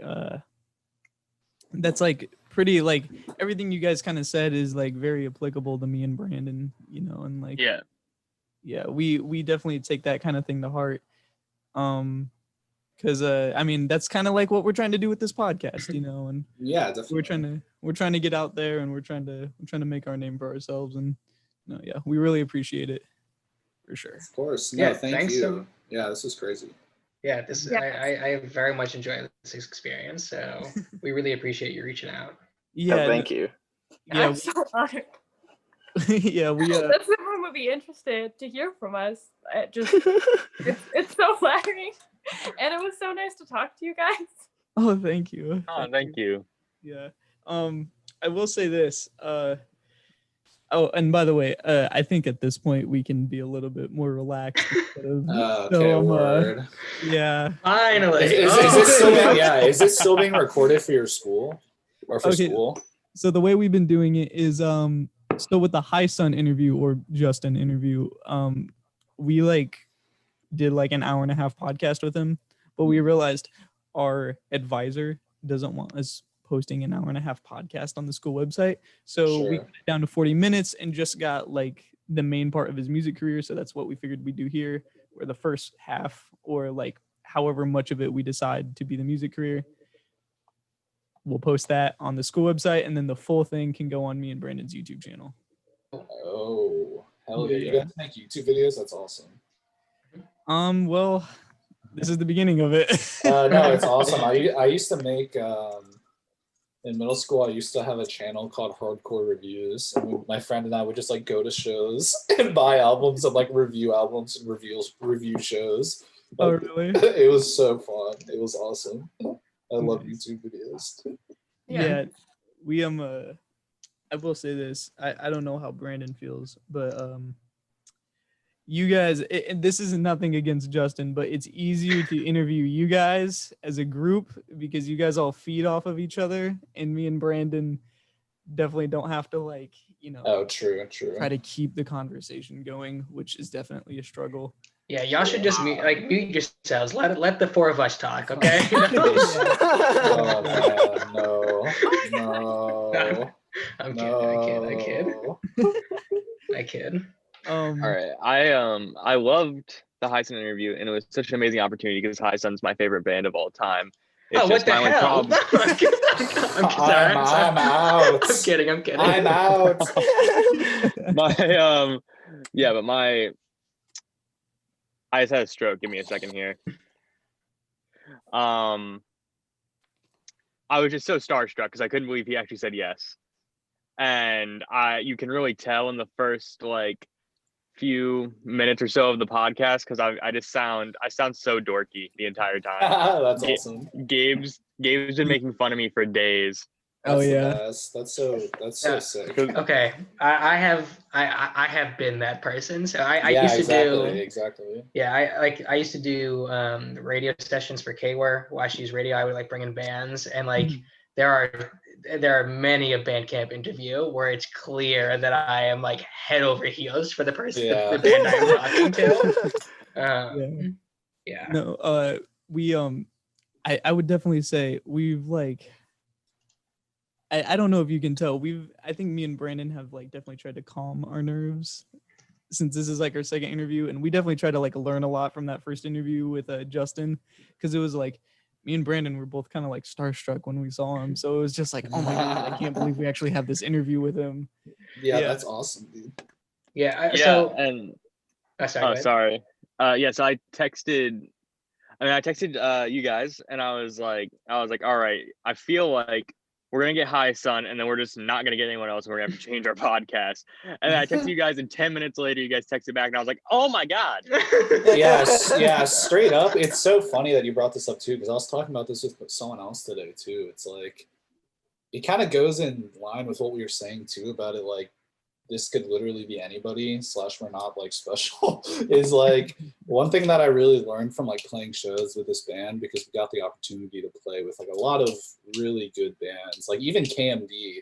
that's like pretty, like everything you guys kind of said is like very applicable to me and Brandon, and like we definitely take that kind of thing to heart. Because I mean, that's kind of like what we're trying to do with this podcast, and yeah, definitely. we're trying to get out there, and we're trying to make our name for ourselves, and we really appreciate it, for sure. Of course. No, thank you. Yeah, this is crazy. Yeah, I very much enjoyed this experience, so we really appreciate you reaching out. Yeah, thank you. Yeah, I'm so honored. Yeah, That's everyone would be interested to hear from us. It's so flattering. And it was so nice to talk to you guys. Oh, thank you. Thank you. Yeah. I will say this. And by the way, I think at this point we can be a little bit more relaxed. Word. Yeah. Finally. Is this still being recorded for your school or for school? So the way we've been doing it is so with the High Sun interview or Justin interview, we like did like an hour and a half podcast with him, but we realized our advisor doesn't want us posting an hour and a half podcast on the school website. So we Sure. cut it down to 40 minutes and just got like the main part of his music career. So that's what we figured we'd do here, where the first half or like however much of it we decide to be the music career, we'll post that on the school website, and then the full thing can go on me and Brandon's YouTube channel. Oh, hell yeah. You Yeah. get to make YouTube videos? That's awesome. Well, this is the beginning of it. No, it's awesome. I used to make, in middle school, I used to have a channel called Hardcore Reviews. And my friend and I would just like go to shows and buy albums and like review albums and review shows. Oh, Like, really? it was so fun. It was awesome. I love YouTube videos. Yeah, we I will say this. I don't know how Brandon feels, but you guys, and this is nothing against Justin, but it's easier to interview you guys as a group because you guys all feed off of each other, and me and Brandon definitely don't have to like, Oh, true. try to keep the conversation going, which is definitely a struggle. Yeah, y'all should just mute yourselves. Let the four of us talk, okay? Oh man, no. I'm kidding. I kid. All right. I loved the High Sun interview, and it was such an amazing opportunity because High Sun's my favorite band of all time. It's What the my only hell? problem- I'm out. I'm kidding. I'm out. I just had a stroke. Give me a second here. I was just so starstruck because I couldn't believe he actually said yes. And you can really tell in the first like few minutes or so of the podcast because I sound so dorky the entire time. That's awesome. Gabe's been making fun of me for days. Oh, That's the yeah. best. That's so sick. Okay, I have been that person. So I Yeah, used to do exactly. Yeah, I used to do radio sessions for K-Ware, Washington's radio. I would like bring in bands, and like there are many a Bandcamp interview where it's clear that I am like head over heels for the person, the band I'm talking to. Yeah. No, we I would definitely say we've like I don't know if you can tell, I think me and Brandon have like definitely tried to calm our nerves since this is like our second interview, and we definitely try to like learn a lot from that first interview with Justin, because it was like me and Brandon were both kind of like starstruck when we saw him, so it was just like, oh my god, I can't believe we actually have this interview with him. Yeah, that's awesome, dude. Yeah. So Sorry. So I texted you guys, and I was like, all right, I feel like we're gonna get High Sun, and then we're just not gonna get anyone else, and we're gonna have to change our podcast. And then I texted you guys, and 10 minutes later, you guys texted back, and I was like, oh my god. Yes, straight up. It's so funny that you brought this up too, because I was talking about this with someone else today too. It's like it kind of goes in line with what we were saying too about it, like this could literally be anybody / we're not like special. Is like one thing that I really learned from like playing shows with this band, because we got the opportunity to play with like a lot of really good bands. Like even KMD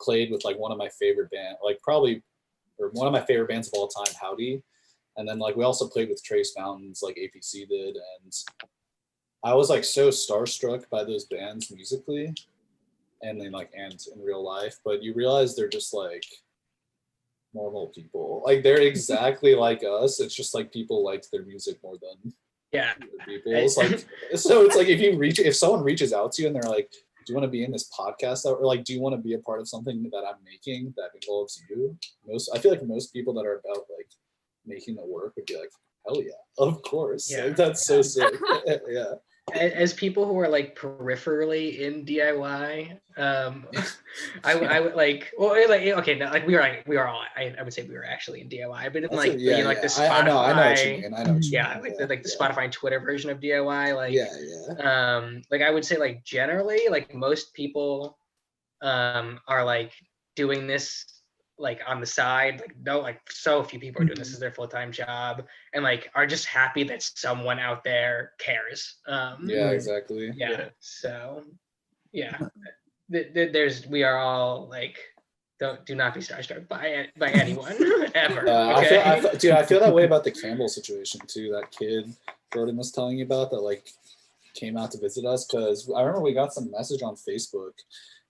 played with like one of my favorite bands, like probably or one of my favorite bands of all time, Howdy. And then like we also played with Trace Mountains, like APC did, and I was like so starstruck by those bands musically, and then like and in real life. But you realize they're just like normal people. Like they're exactly like us. It's just like people liked their music more than people. It's like so it's like if someone reaches out to you and they're like, do you want to be in this podcast, or like do you want to be a part of something that I'm making that involves you? I feel like most people that are about like making the work would be like, hell yeah, of course. Yeah. Like, that's so sick. Yeah. As people who are like peripherally in DIY, I would like, well, like, okay, no, like we are all, I would say we were actually in DIY, but in like, like the Spotify, I know what you mean. I know what you yeah, mean. like the Spotify and Twitter version of DIY, like, yeah. Like I would say like generally, like most people, are like doing this like on the side, like so few people are doing this as their full-time job, and like are just happy that someone out there cares. Yeah, exactly. Yeah. So yeah, we are all like, do not be starstruck by anyone ever. Dude, I feel that way about the Campbell situation too. That kid Jordan was telling you about that like came out to visit us, because I remember we got some message on Facebook,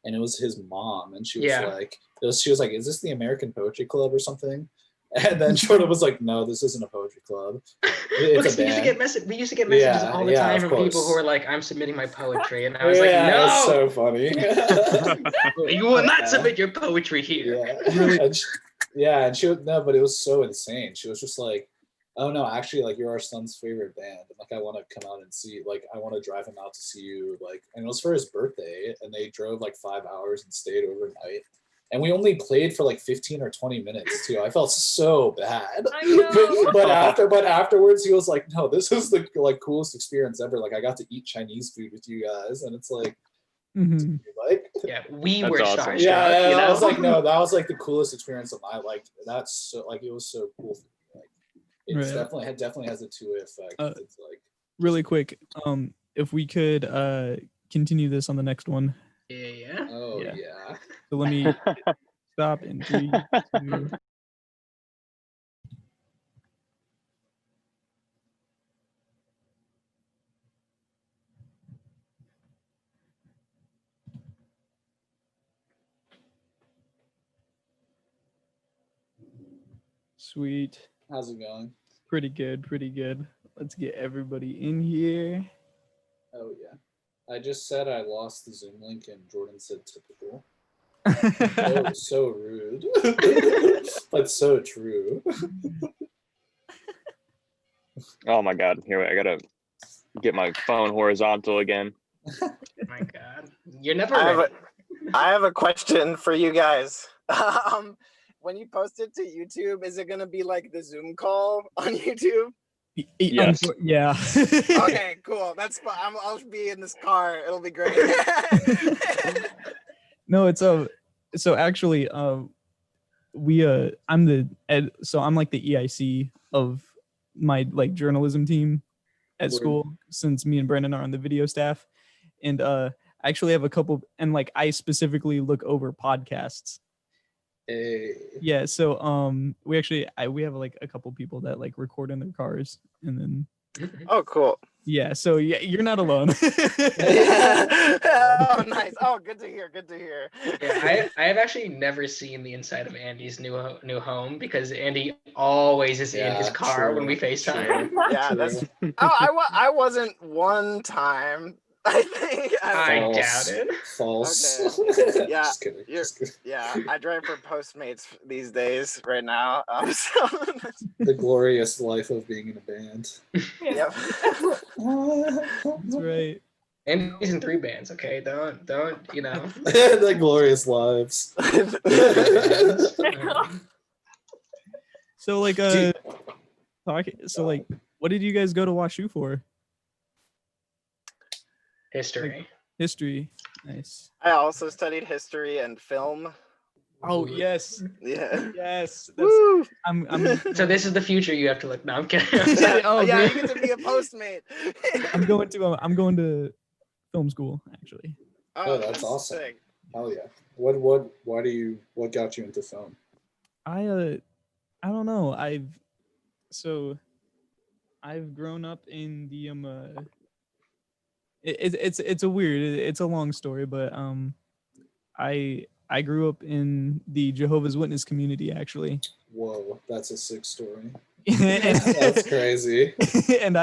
and it was his mom, and she was like, "Is this the American Poetry Club or something?" And then Jordan was like, "No, this isn't a poetry club. It's a band." We used to get messages all the time from people who were like, "I'm submitting my poetry," and I was like, "No, that's so funny. You will not submit your poetry here." And she would, no, but it was so insane. She was just like, "Oh no, actually, like you're our son's favorite band, and like I want to come out and see, like I want to drive him out to see you, like." And it was for his birthday, and they drove like 5 hours and stayed overnight. And we only played for like 15 or 20 minutes too. I felt so bad. I know. But afterwards he was like, "No, this is the like coolest experience ever. Like I got to eat Chinese food with you guys." And it's like, like, yeah, we That's were awesome. starstruck. yeah, you know? I was like, no, that was like the coolest experience of my like. That's so like it was so cool for me. Like it's definitely has a two-way effect. It's like really quick. If we could continue this on the next one. Yeah. Oh yeah. So let me stop in 3, 2. Sweet. How's it going? Pretty good. Let's get everybody in here. Oh yeah. I just said I lost the Zoom link, and Jordan said typical. So rude. But so true. Oh my God! Here, I gotta get my phone horizontal again. Oh my God, you're never ready. I have a question for you guys. When you post it to YouTube, is it gonna be like the Zoom call on YouTube? Yes. Yeah. Okay, cool. That's fine. I'll be in this car. It'll be great. No, it's so actually I'm like the EIC of my like journalism team at school, since me and Brandon are on the video staff, and I actually have a couple, and like I specifically look over podcasts. Yeah, so we have like a couple people that like record in their cars, and then Oh, cool. yeah, so yeah, you're not alone. Oh, nice. Oh, good to hear. Yeah, I have actually never seen the inside of Andy's new home, because Andy always is in his car when we FaceTime. Yeah, that's. Oh, I wasn't one time. I think. I doubt it. False. Okay. Yeah, Just kidding. yeah. I drive for Postmates these days right now. So. The glorious life of being in a band. Yep. That's right. And he's in 3 bands. Okay, don't you know. The glorious lives. So like what did you guys go to WashU for? History. History. Nice. I also studied history and film. Oh yes. Yeah. Yes. Woo! I'm So this is the future you have to look. No, I'm kidding. Oh, yeah, really? you get to be a Postmate. I'm going to film school actually. Oh, that's awesome. Sick. Hell yeah. What got you into film? I don't know. I've grown up in the it's a long story, but I grew up in the Jehovah's Witness community actually. Whoa, that's a sick story. And, That's crazy. And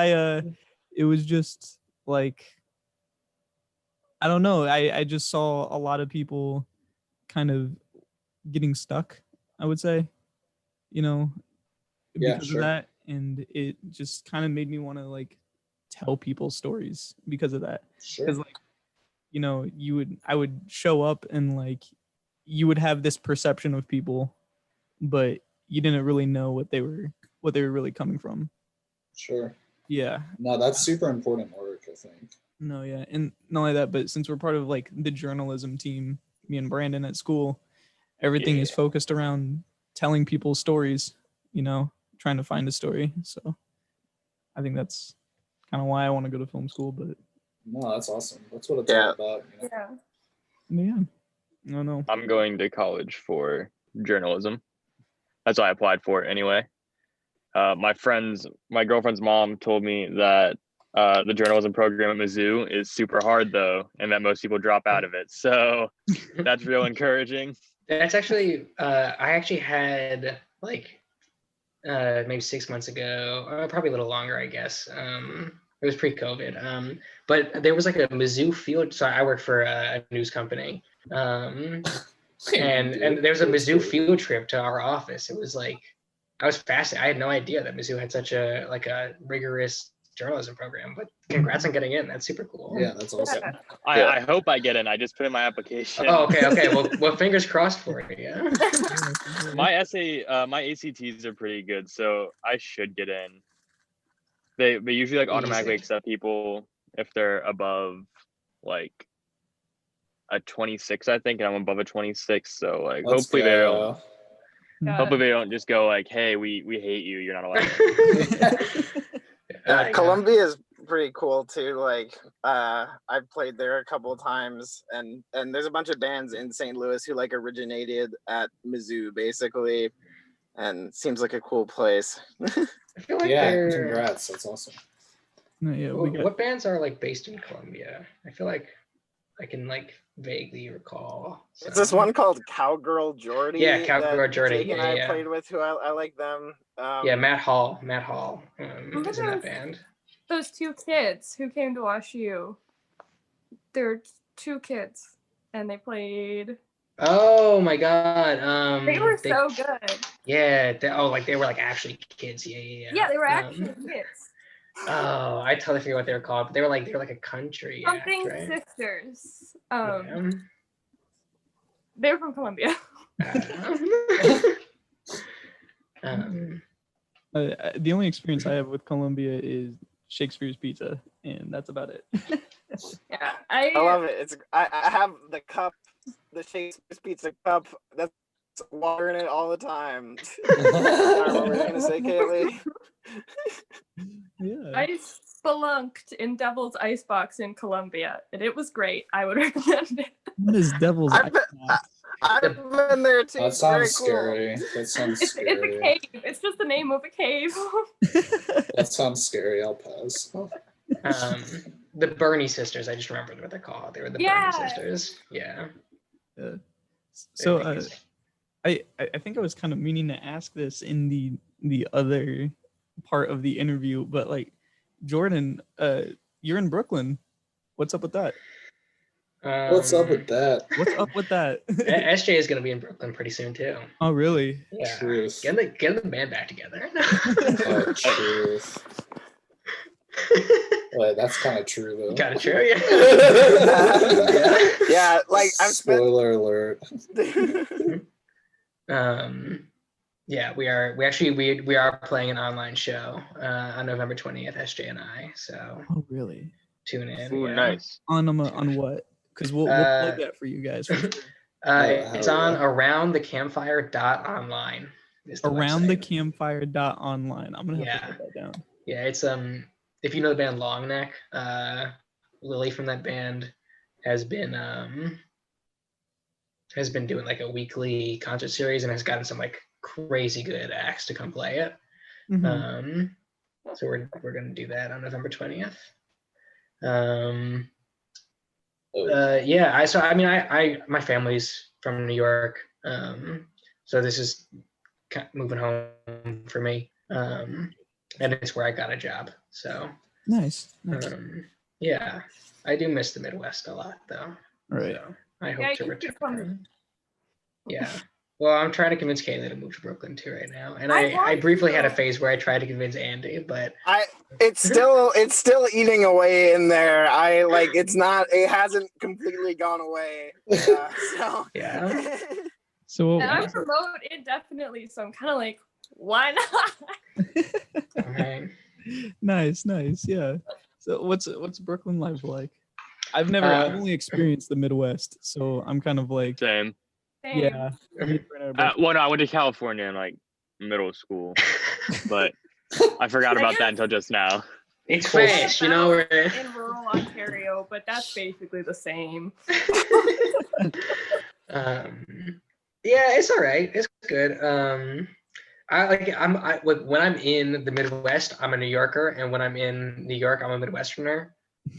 it was just like, I don't know. I just saw a lot of people kind of getting stuck, I would say, because of that. And it just kind of made me want to like tell people stories because of that. Sure. Because like, I would show up and like, you would have this perception of people, but you didn't really know what they were really coming from. Sure. Yeah. No, that's super important work, I think. No, yeah. And not only that, but since we're part of like the journalism team, me and Brandon at school, everything is focused around telling people stories, trying to find a story. So I think that's kind of why I want to go to film school, but no, that's awesome. That's what it's all about. Yeah. Yeah. No, no. I'm going to college for journalism. That's why I applied for it anyway. My girlfriend's mom told me that the journalism program at Mizzou is super hard though, and that most people drop out of it. So that's real encouraging. That's actually, I actually had like maybe 6 months ago, or probably a little longer, I guess. It was pre-COVID. But there was like a Mizzou field. So I work for a news company, and there was a Mizzou field trip to our office. It was like, I was fascinated. I had no idea that Mizzou had such a rigorous journalism program. But congrats on getting in. That's super cool. Yeah, that's awesome. I hope I get in. I just put in my application. Oh, okay. Well, fingers crossed for you. Yeah. My ACTs are pretty good, so I should get in. They usually like automatically accept people if they're above like a 26, I think, and I'm above a 26. So like, hopefully they don't just go like, "Hey, we hate you. You're not allowed." Columbia is pretty cool too. Like, I've played there a couple of times, and there's a bunch of bands in St. Louis who like originated at Mizzou, basically, and seems like a cool place. I feel like congrats. That's awesome. No, yeah, what bands are like based in Columbia? I feel like I can like vaguely recall. It's this one called Cowgirl Jordy. Yeah, Cowgirl Jordy. Jake and I played with, who I like them. Yeah, Matt Hall is in that band. Those two kids who came to WashU. They're two kids, and they played. Oh my god! They were so good. Yeah. They were like actually kids. Yeah. Yeah, they were actually kids. Oh, I totally forget what they were called. But they were like a country something act, right? Sisters. They're from Columbia. The only experience I have with Columbia is Shakespeare's Pizza, and that's about it. Yeah, I love it. I have the cup, the Shakespeare's Pizza cup. That's water in it all the time. I don't know what you're gonna say, Kaylee. Yeah. I spelunked in Devil's Icebox in Columbia, and it was great. I would recommend it. What is Devil's Icebox? I've been there too. That sounds scary. That sounds It's scary. a cave. It's just the name of a cave. That sounds scary. I'll pass. The Bernie sisters. I just remembered what they're called. They were the Bernie sisters. Yeah. So I think I was kind of meaning to ask this in the other part of the interview, but like, Jordan, you're in Brooklyn. What's up with that? What's up with that? What's up with that? SJ is going to be in Brooklyn pretty soon too. Oh, really? Yeah. Truth. Get the band back together. Oh, truth. Wait, that's kind of true though. Kind of true, yeah. Yeah, like I've spent. Spoiler alert. Yeah, we are playing an online show on November 20th, SJ and I. So Oh, really? tune in. Ooh, yeah. nice. On what? Because we'll plug that for you guys. It's on aroundthecampfire.online. Aroundthecampfire.online. I'm gonna have to put that down. Yeah, it's if you know the band Longneck, Lily from that band has been doing like a weekly concert series and has gotten some like crazy good acts to come play it. Mm-hmm. So we're gonna do that on November 20th. My family's from New York, so this is moving home for me, and it's where I got a job. So nice. Yeah, I do miss the Midwest a lot, though. Right. So I hope to you should come. return. Yeah. Well, I'm trying to convince Kaylee to move to Brooklyn too right now, and I briefly had a phase where I tried to convince Andy, but it's still eating away in there. It hasn't completely gone away. So yeah. So And I'm remote indefinitely, so I'm kind of like, why not? Okay. Nice. Yeah. So what's Brooklyn life like? I've only experienced the Midwest, so I'm kind of like Same. yeah. Well, no, I went to California in like middle school, but I forgot about that until just now. It's Close. fast, you know. We're- in rural Ontario, but that's basically the same. Yeah, it's all right. It's good. When I'm in the Midwest, I'm a New Yorker, and when I'm in New York, I'm a Midwesterner.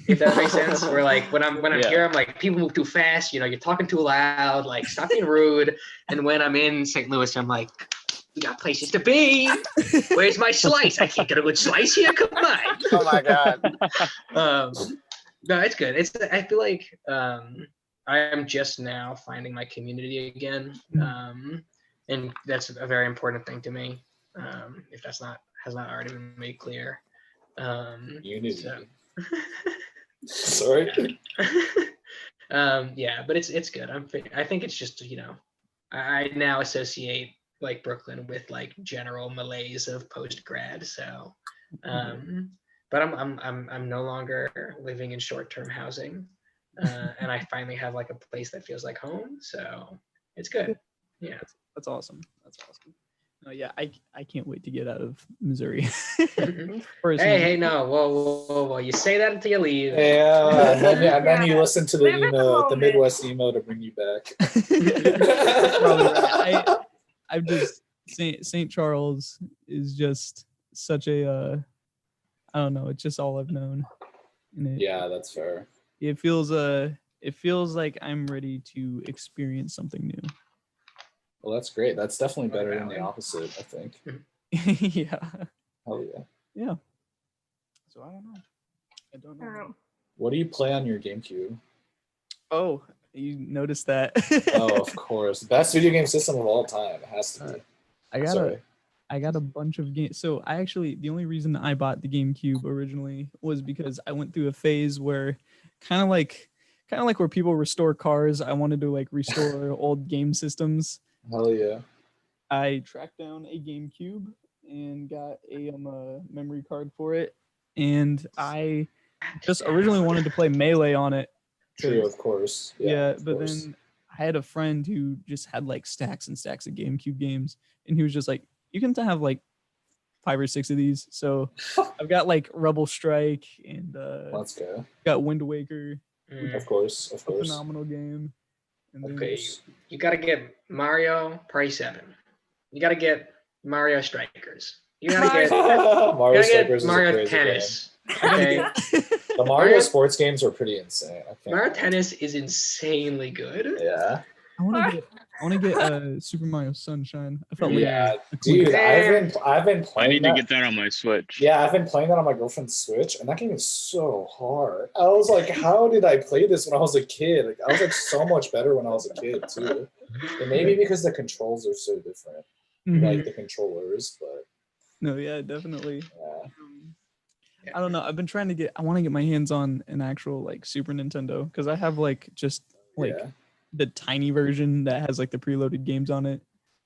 If that makes sense. Where like when I'm Yeah. here, I'm like, people move too fast. You know, you're talking too loud. Like, stop being rude. And when I'm in St. Louis, I'm like, we got places to be. Where's my slice? I can't get a good slice here. Come on. Oh my god. No, it's good. I feel like I am just now finding my community again, and that's a very important thing to me. If that's has not already been made clear. Unity. So. Sorry. Yeah, but it's good. I think it's just, you know, I now associate like Brooklyn with like general malaise of post grad. So, but I'm no longer living in short-term housing, and I finally have like a place that feels like home. So it's good. Yeah, That's awesome. That's awesome. No, yeah, I can't wait to get out of Missouri. Hey, no, whoa. You say that until you leave. Yeah, and then you listen to the Live in the emo, the moment. Midwest emo to bring you back. That's probably right. I'm just St. Charles is just such a I don't know, it's just all I've known. And Yeah, that's fair. it feels like I'm ready to experience something new. Well, that's great. That's definitely better than the opposite, I think. Yeah. Hell yeah. Yeah. So I don't know. What do you play on your GameCube? Oh, you noticed that. Oh, of course. Best video game system of all time. It has to be. I got a bunch of games. So the only reason I bought the GameCube originally was because I went through a phase where kind of like where people restore cars, I wanted to like restore old game systems. Hell yeah. I tracked down a GameCube and got a memory card for it. And I just originally wanted to play Melee on it. True, of course. Yeah, but then I had a friend who just had like stacks and stacks of GameCube games, and he was just like, "You can have like 5 or 6 of these." So I've got like Rebel Strike and let's go. got Wind Waker, Of course. a phenomenal game. And then Okay, you gotta get Mario Party 7. You gotta get Mario Strikers. You gotta get Mario Strikers Mario is a crazy Tennis. game. Okay. The Mario sports games are pretty insane. Mario Tennis is insanely good. Yeah. I want to get Super Mario Sunshine. I felt Yeah, like dude, I've been playing. I need to get that on my Switch. Yeah, I've been playing that on my girlfriend's Switch, and that game is so hard. I was like, how did I play this when I was a kid? Like, I was like so much better when I was a kid too. And maybe because the controls are so different, like the controllers, but no, yeah, definitely. yeah. I don't know. I want to get my hands on an actual like Super Nintendo because I have like just like the tiny version that has like the preloaded games on it.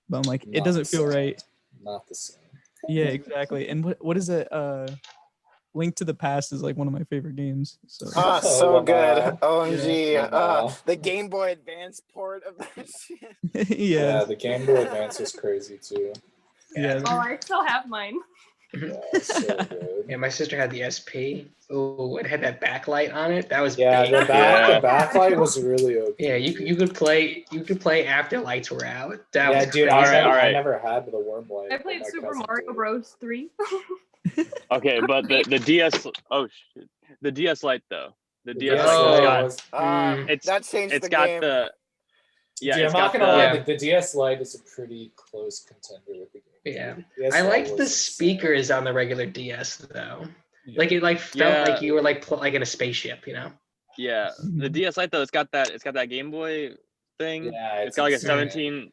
But I'm like, it doesn't feel right. Not the same. Yeah, exactly. And what is it? Link to the Past is like one of my favorite games. So So good. OMG. Yeah. The Game Boy Advance port of that shit. yeah. The Game Boy Advance was crazy too. Yeah. Oh, I still have mine. Yeah, it's so good. Yeah, my sister had the SP. Oh, it had that backlight on it. That was Yeah, big. the backlight was really okay. Yeah, you could play after lights were out. That Yeah, was dude, crazy. I never had the worm light. I played but my Super cousin Mario did. Bros. 3. Okay, but the DS. Oh shit. The DS Lite though. The DS DS Lite Lite has got. was- That changed It's the got game. the. Yeah, Dude, it's I'm not got gonna lie. Yeah. The DS Lite is a pretty close contender with the game. Yeah. DS I Lite liked the was speakers on the regular DS though. Yeah. Like it like felt like you were like in a spaceship, you know. Yeah, the DS Lite though, it's got that Game Boy thing. Yeah, It's got like a insane. 17.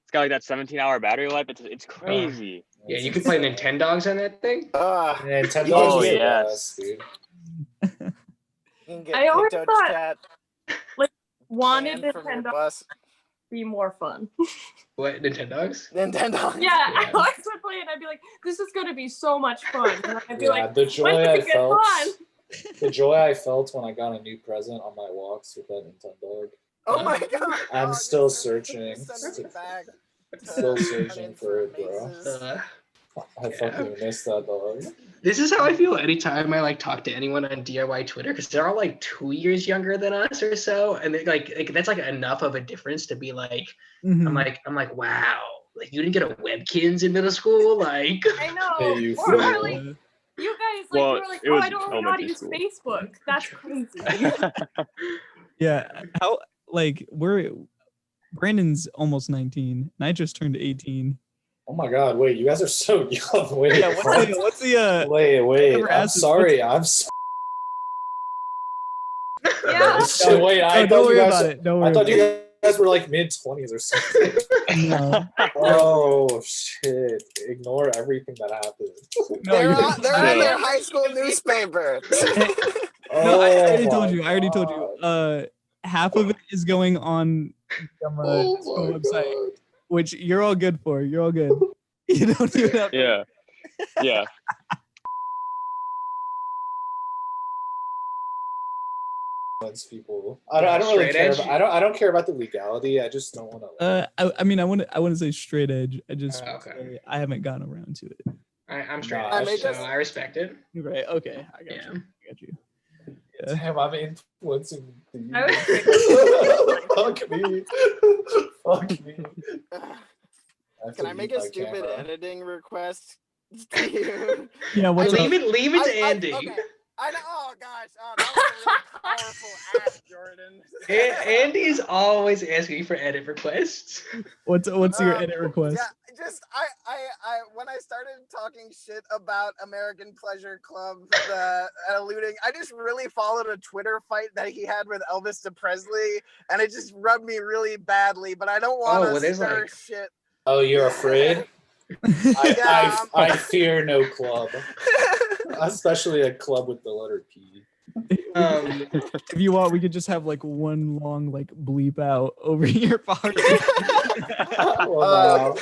It's got like that 17-hour battery life. It's crazy. Yeah, you could play Nintendogs on that thing. Nintendo Oh, was the yes. best, dude. You can get I always Picto thought- Chat Wanted banned from your Nintendo to bus. be more fun. What, Nintendogs? Nintendo. Yeah, I always would play it and I'd be like, this is going to be so much fun. And I'd be like, the when joy does I it get felt. fun? The joy I felt when I got a new present on my walks with that Nintendo. Oh my god. I'm Oh, still just searching. send it back to Still put searching in for it, bro. mazes. I fucking missed that, dog. This is how I feel anytime I like talk to anyone on DIY Twitter, because they're all like 2 years younger than us or so, and like that's like enough of a difference to be like, Mhm. I'm like, wow, like you didn't get a Webkins in middle school, like. I know. Hey, you Or fool. like you guys, like Well, you were like, it oh, was I don't know how to elementary use school. Facebook. That's crazy. Yeah. How like Brandon's almost 19 and I just turned 18. Oh my god, wait, you guys are so young. Wait, Yeah, what's the wait, never I'm asked this, sorry. I'm sorry. Yeah. Wait, I no, don't thought worry you guys about it. Don't I worry thought about you guys were like mid-20s or something. it. No. Oh shit. Ignore everything that happened. No, They're you're on, they're Yeah. on their high school newspaper. No, I already Oh told my you. I already told you. God. Half of it is going on some Oh school my website, God. which you're all good for. You're all good. You don't even have to. Yeah. People. I don't really Straight care edge? about, I don't care about the legality. I just don't want to. I mean, I want to say straight edge. I just Okay. say I haven't gotten around to it. I'm straight Nah, edge, so just- I respect it. Right. Okay. I got Yeah. you. I got you. Yeah. Damn, I'm influencing I the Fuck me. Fuck me. have Can to I make mute a my stupid camera. editing request to you? Yeah. What's up? Leave it to Andy. Okay. I know. Oh gosh. Oh, that was a really powerful act, Jordan. Andy's always asking for edit requests. What's your edit request? Yeah, just I when I started talking shit about American Pleasure Club, alluding, I just really followed a Twitter fight that he had with Elvis Presley, and it just rubbed me really badly. But I don't want to there's stir like- shit. Oh, you're afraid? Yeah, I fear no club, especially a club with the letter P. If you want, we could just have like one long like bleep out over your podcast. Well, no,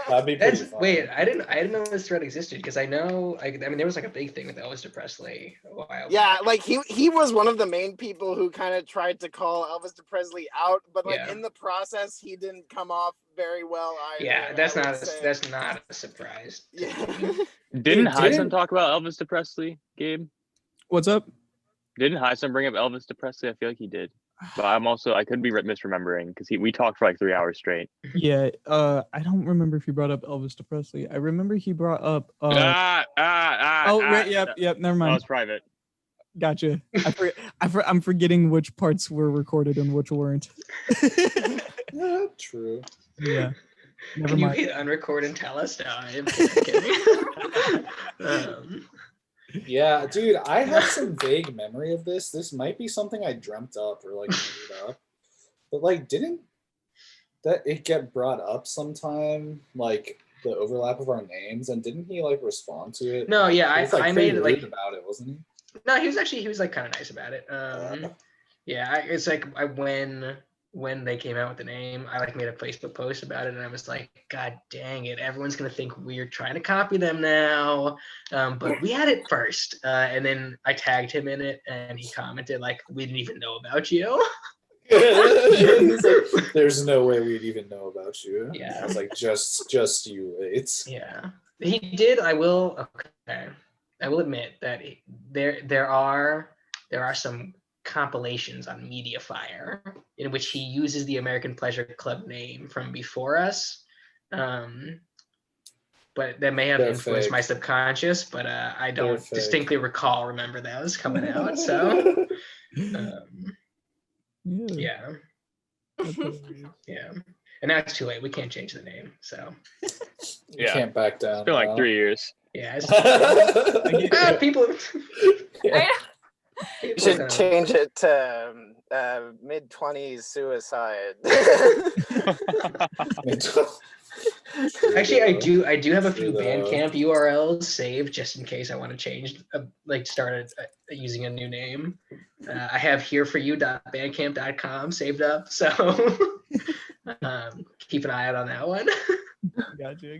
that'd be pretty fun. Wait, I didn't know this thread existed, because I know I mean there was like a big thing with Elvis Presley a while yeah, like he was one of the main people who kind of tried to call Elvis Presley out, but like Yeah. in the process, he didn't come off very well either. Yeah, that's I would not say. that's not a surprise. Yeah. Didn't Dude, Heisen talk about Elvis Presley, Gabe? What's up? Didn't Heisen bring up Elvis Presley? I feel like he did. But I could be misremembering because we talked for like 3 hours straight. Yeah. I don't remember if he brought up Elvis Presley. I remember he brought up. Oh, Right. Yep. Never That mind. was private. Gotcha. I'm forgetting which parts were recorded and which weren't. Yeah, true. Yeah. Never Can you mind. hit unrecord and tell us? No, I'm kidding. Yeah, dude, I have some vague memory of this. This might be something I dreamt up or like made up. But like, didn't that it get brought up sometime? Like the overlap of our names, and didn't he like respond to it? No, yeah, He was, like, I pretty made it, rude like- about it, wasn't he? No, he was like kind of nice about it. Yeah, it's like when they came out with the name, I like made a Facebook post about it, and I was like, God dang it, everyone's gonna think we're trying to copy them now. But we had it first, and then I tagged him in it, and he commented like, we didn't even know about you. He's like, there's no way we'd even know about you. Yeah. I was like, just you wait. Yeah, he did. I will admit that there are some compilations on Mediafire in which he uses the American Pleasure Club name from before us, but that may have They're influenced fake. my subconscious, but I They're don't fake. distinctly remember those coming out. So yeah, That's hilarious. yeah, and now it's too late. We can't change the name. So You Yeah. can't back down. It's been like now. 3 years. yeah, Yeah. people. You should change it to mid-20s suicide. Actually, I do have a few True, though. Bandcamp URLs saved just in case I want to change, start using a new name. I have hereforyou.bandcamp.com saved up, so keep an eye out on that one. Gotcha.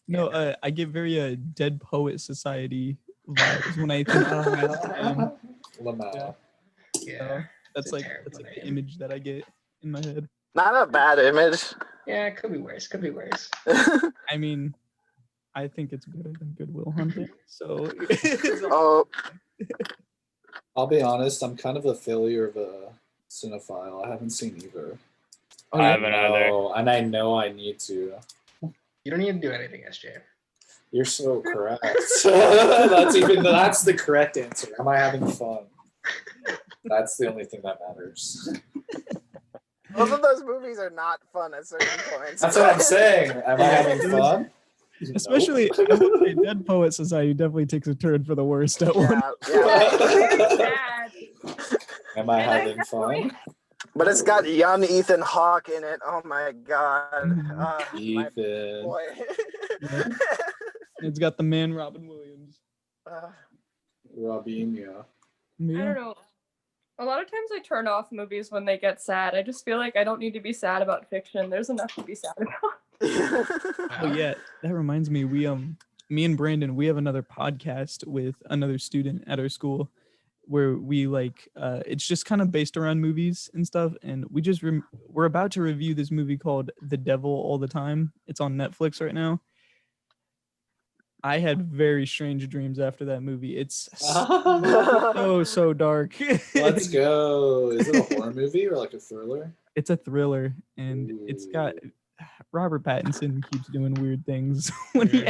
No, I get very Dead Poet Society vibes when I think of that. Lamau. Yeah, That's It's a like terrible the name. image that I get in my head. Not a bad image. yeah, it could be worse. I mean, I think it's better than Good Will Hunting. So Oh, I'll be honest, I'm kind of a failure of a cinephile. I haven't seen either. Oh, I yeah? haven't either. And I know I need to. You don't need to do anything, SJ. You're so correct. That's the correct answer. Am I having fun? That's the only thing that matters. both of those movies are not fun at certain points. That's what I'm saying. Am I having fun? Especially, I would say Dead Poet Society definitely takes a turn for the worst at one. Yeah. Very sad. Am I And I having fun? But it's got young Ethan Hawke in it. Oh my god. Mhm. My Ethan. boy. Yeah. It's got the man Robin Williams. Robinho. I don't know. A lot of times I turn off movies when they get sad. I just feel like I don't need to be sad about fiction. There's enough to be sad about. Oh yeah, that reminds me. We me and Brandon, we have another podcast with another student at our school, where we it's just kind of based around movies and stuff. And we just we're about to review this movie called The Devil All the Time. It's on Netflix right now. I had very strange dreams after that movie. It's so dark. Let's go. Is it a horror movie or like a thriller? It's a thriller, and it's got Robert Pattinson keeps doing weird things when he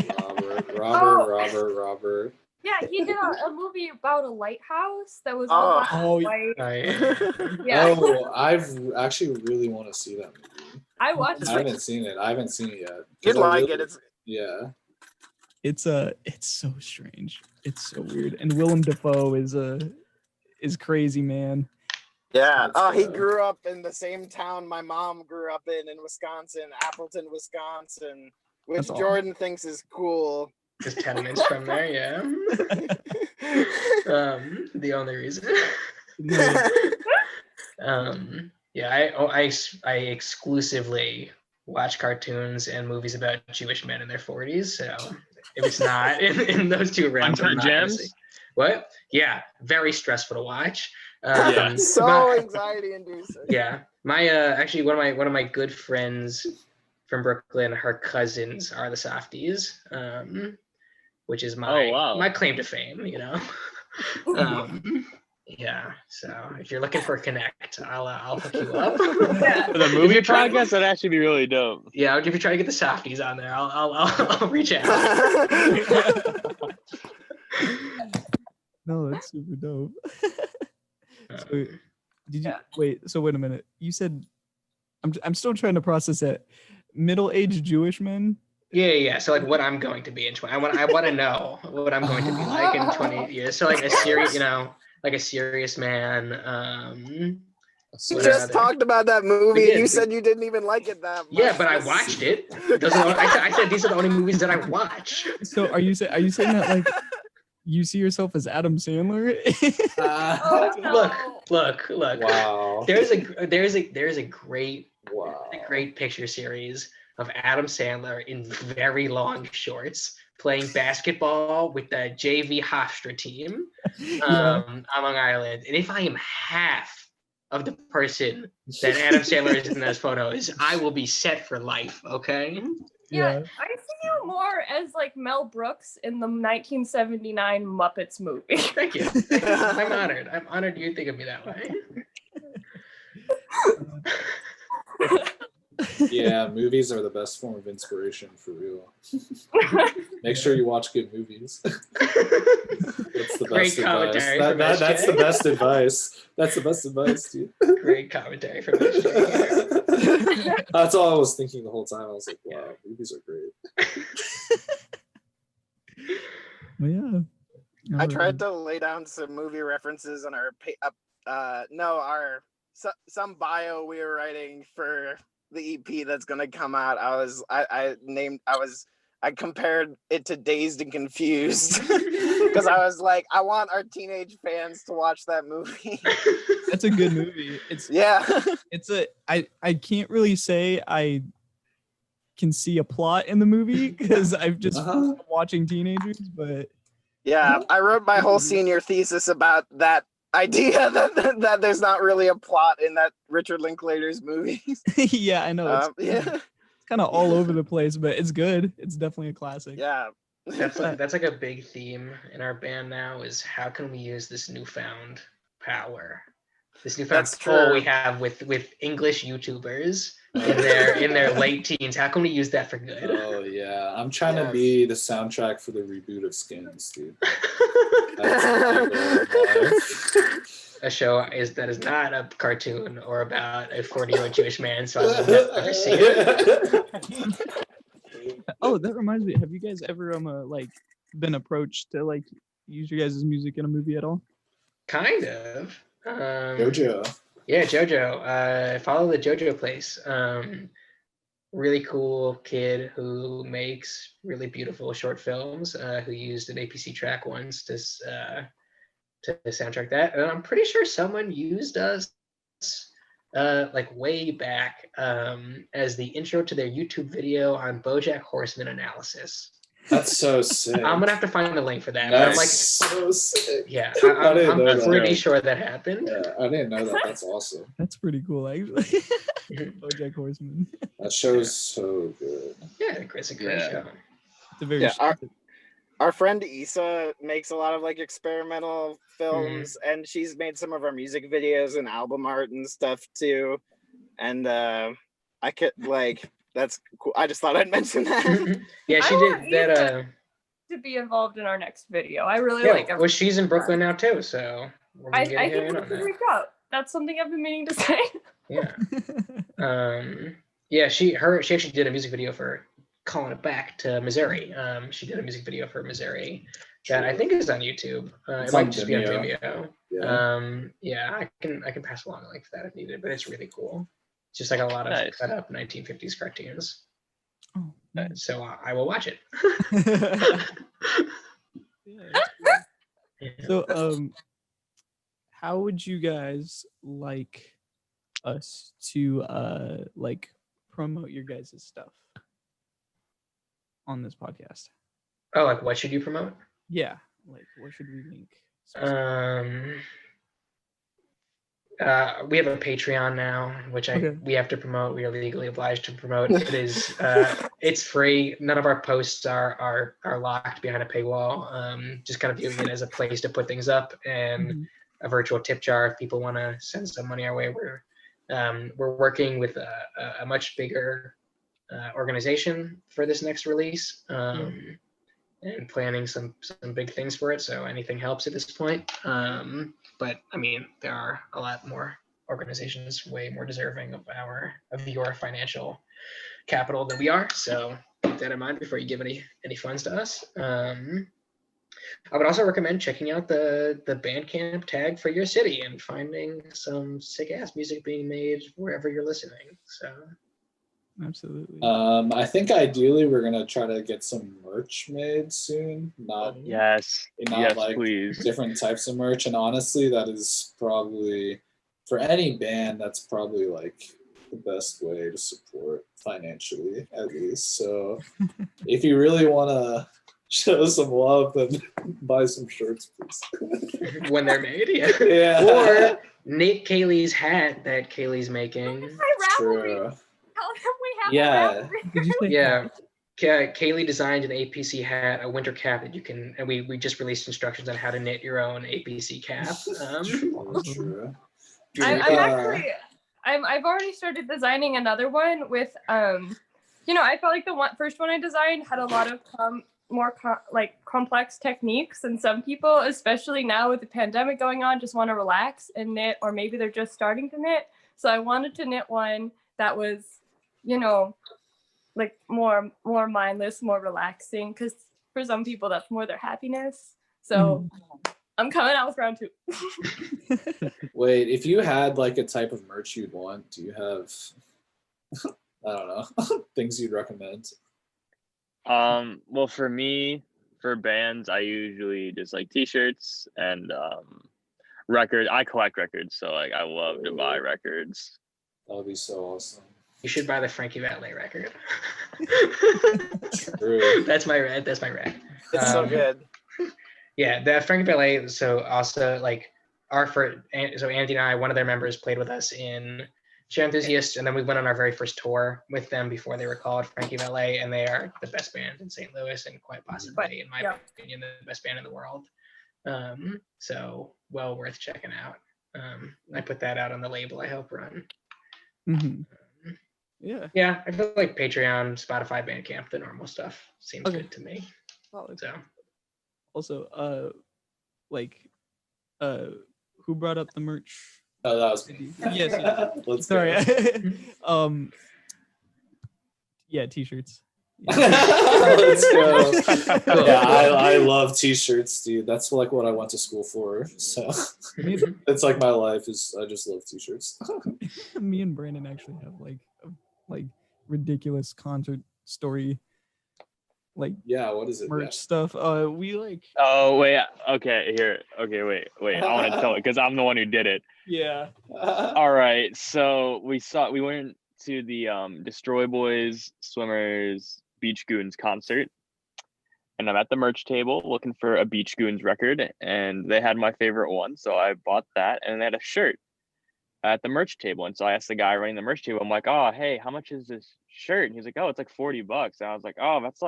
Robert. Yeah, he did a movie about a lighthouse that was Oh. black and white. Yeah, Oh, I've actually really want to see that movie. I watched I it. haven't seen it. I haven't seen it yet. You'd 'Cause I like really- it. It's Yeah. it's so strange. It's so weird. And Willem Dafoe is crazy, man. yeah. That's Oh, he good. grew up in the same town my mom grew up in Wisconsin, Appleton, Wisconsin, which That's awesome. Jordan thinks is cool. Just 10 minutes from there, yeah. The only reason. Yeah, I exclusively watch cartoons and movies about Jewish men in their 40s. So if it's not in those two realms, I'm Uncut not gonna Gems? see. What? Yeah, very stressful to watch. Yeah. So my- anxiety inducing. yeah, my actually one of my good friends from Brooklyn, her cousins are the Softies, which is my Oh, wow. my claim to fame, you know. Yeah, so if you're looking for a connect, I'll hook you up. Yeah. For the movie you're trying- podcast, that'd actually be really dope. Yeah, if you're trying to get the Softies on there, I'll reach out. No, that's super dope. So, did you Yeah. wait? So wait a minute. You said I'm still trying to process it. Middle-aged Jewish men. Yeah. So like what I'm going to be in 20. I want to know what I'm going to be like in 20 years. So like a serious, like a serious man. You What just other- talked about that movie We and you did. said you didn't even like it that much. Yeah, but I watched it. Those are I said these are the only movies that I watch. So are you saying that like you see yourself as Adam Sandler? Oh, no. Look. Wow. There's a great Wow. picture series of Adam Sandler in very long shorts playing basketball with the JV Hofstra team on Long Island. And if I am half of the person that Adam Sandler is in those photos, I will be set for life, okay? Yeah, I see you more as like Mel Brooks in the 1979 Muppets movie. Thank you. I'm honored. I'm honored you think of me that way. Yeah, movies are the best form of inspiration for real. Make sure you watch good movies. That's the Great best advice. commentary from That's SJ. the best advice. That's the best advice, dude. Great commentary from SJ. That's all I was thinking the whole time. I was like, wow, movies are great. Well, yeah. I tried to lay down some movie references on our some bio we were writing for the EP that's gonna come out. I compared it to Dazed and Confused because I was like, I want our teenage fans to watch that movie. That's a good movie. I can't really say I can see a plot in the movie because I've just watching teenagers, but Yeah, I wrote my whole senior thesis about that idea that there's not really a plot in that Richard Linklater's movies. yeah, I know. It's Yeah. kind of all over the place, but it's good. It's definitely a classic. Yeah. That's like a big theme in our band now is how can we use this newfound power, this newfound That's pull we true. have with English YouTubers in their late teens. How can we use that for good? Oh yeah, I'm trying to Yes. be the soundtrack for the reboot of Skins, dude. That's my goal in life. A show that is not a cartoon or about a 40-year-old Jewish man, so I will never see it. Oh, that reminds me. Have you guys ever like been approached to like use your guys' music in a movie at all? Kind of. Jojo. Yeah, JoJo. Follow the JoJo Place. Really cool kid who makes really beautiful short films. Who used an APC track once to soundtrack that. And I'm pretty sure someone used us like way back as the intro to their YouTube video on BoJack Horseman analysis. That's so sick. I'm gonna have to find the link for that. That's I'm like, so sick. yeah, I didn't know I'm that. pretty sure that happened. Yeah, I didn't know that. That's awesome. That's pretty cool, actually. BoJack Horseman. That show's so good. Yeah, it's a great Yeah. show. It's a very Yeah, our friend Issa makes a lot of like experimental films, and she's made some of our music videos and album art and stuff too. And I could like that's cool. I just thought I'd mention that. Yeah, she I want did that. To be involved in our next video. I really Yeah, like well, she's in Brooklyn now too, so we're I gonna get her think in we on should that. reach out. That's something I've been meaning to say. Yeah. Yeah, she actually did a music video for Calling It Back to Missouri. She did a music video for Missouri that I think is on YouTube. It It's might on just be on Vimeo. Vimeo. Yeah. Yeah, I can pass along a link for that if needed, but it's really cool. It's just like a lot of Nice. cut up 1950s cartoons. Oh, nice. So I will watch it. Yeah. So, how would you guys like us to like promote your guys' stuff on this podcast? Oh, like what should you promote? Yeah, like where should we link? We have a Patreon now, which Okay. we have to promote. We are legally obliged to promote. It is it's free. None of our posts are locked behind a paywall. Just kind of viewing it as a place to put things up and Mhm. a virtual tip jar if people want to send some money our way. We're working with a much bigger organization for this next release. And planning some big things for it. So anything helps at this point. But I mean, there are a lot more organizations way more deserving of your financial capital than we are. So keep that in mind before you give any funds to us. I would also recommend checking out the Bandcamp tag for your city and finding some sick ass music being made wherever you're listening. So Absolutely. I think ideally we're gonna try to get some merch made soon. Not Yes. Yes, like please. different types of merch. And honestly, that is probably for any band. That's probably like the best way to support financially, at least. So if you really want to show some love, then buy some shirts, please. when they're made, yeah. Yeah. Or Nate Kaylee's hat that Kaylee's making. True. We have Yeah. Did you say Yeah. Kaylee designed an APC hat, a winter cap that you can, and we just released instructions on how to knit your own APC cap. True. I've already started designing another one with I felt like the first one I designed had a lot of more complex techniques, and some people, especially now with the pandemic going on, just want to relax and knit, or maybe they're just starting to knit. So I wanted to knit one that was, like more mindless, more relaxing, because for some people that's more their happiness. So I'm coming out with round 2. Wait, if you had like a type of merch you'd want, do you have I don't know things you'd recommend? Well, for me, for bands, I usually just like t-shirts and records. I collect records, so like I love to buy records. That would be so awesome. You should buy the Frankie Valli record. True. That's my rec. That's my rec. It's so good. Yeah, the Frankie Ballet. So also like so Andy and I, one of their members played with us in Chair Enthusiasts, and then we went on our very first tour with them before they were called Frankie Valet, and they are the best band in St. Louis and quite possibly, in my opinion, the best band in the world. So well worth checking out. I put that out on the label I help run. Mm-hmm. Yeah. I feel like Patreon, Spotify, Bandcamp, the normal stuff seems good to me. Solid. So also, who brought up the merch? Oh, that was me. Yes. Let's Sorry. go. Yeah, t-shirts. Let's go. Cool. Yeah, I love t-shirts, dude. That's like what I went to school for. So it's like my life is I just love t-shirts. Me and Brandon actually have like ridiculous concert story Yeah, what is it? merch stuff. We like Oh wait, okay, here. Okay, wait. I want to tell it because I'm the one who did it. yeah. All right, so we went to the Destroy Boys Swimmers Beach Goons concert, and I'm at the merch table looking for a Beach Goons record, and they had my favorite one, so I bought that, and they had a shirt at the merch table, and so I asked the guy running the merch table, I'm like, oh hey, how much is this shirt? And he's like, oh, it's like $40. And I was like, oh, that's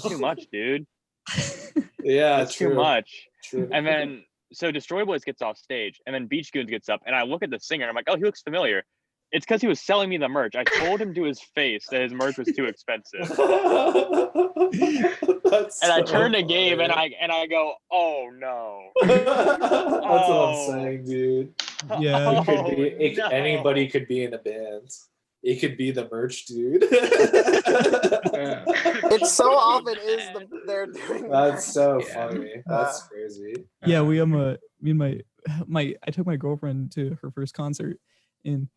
too much, dude. Yeah, That's too much. True. And then so Destroy Boys gets off stage, and then Beach Goons gets up, and I look at the singer, and I'm like, oh, he looks familiar. It's because he was selling me the merch. I told him to his face that his merch was too expensive. And I turned to Gabe and I go, oh no. That's what I'm saying, dude. Yeah. No. Anybody could be in a band. It could be the merch, dude. It so often is they're doing That's so Yeah. funny. That's crazy. Yeah, me and I took my girlfriend to her first concert, and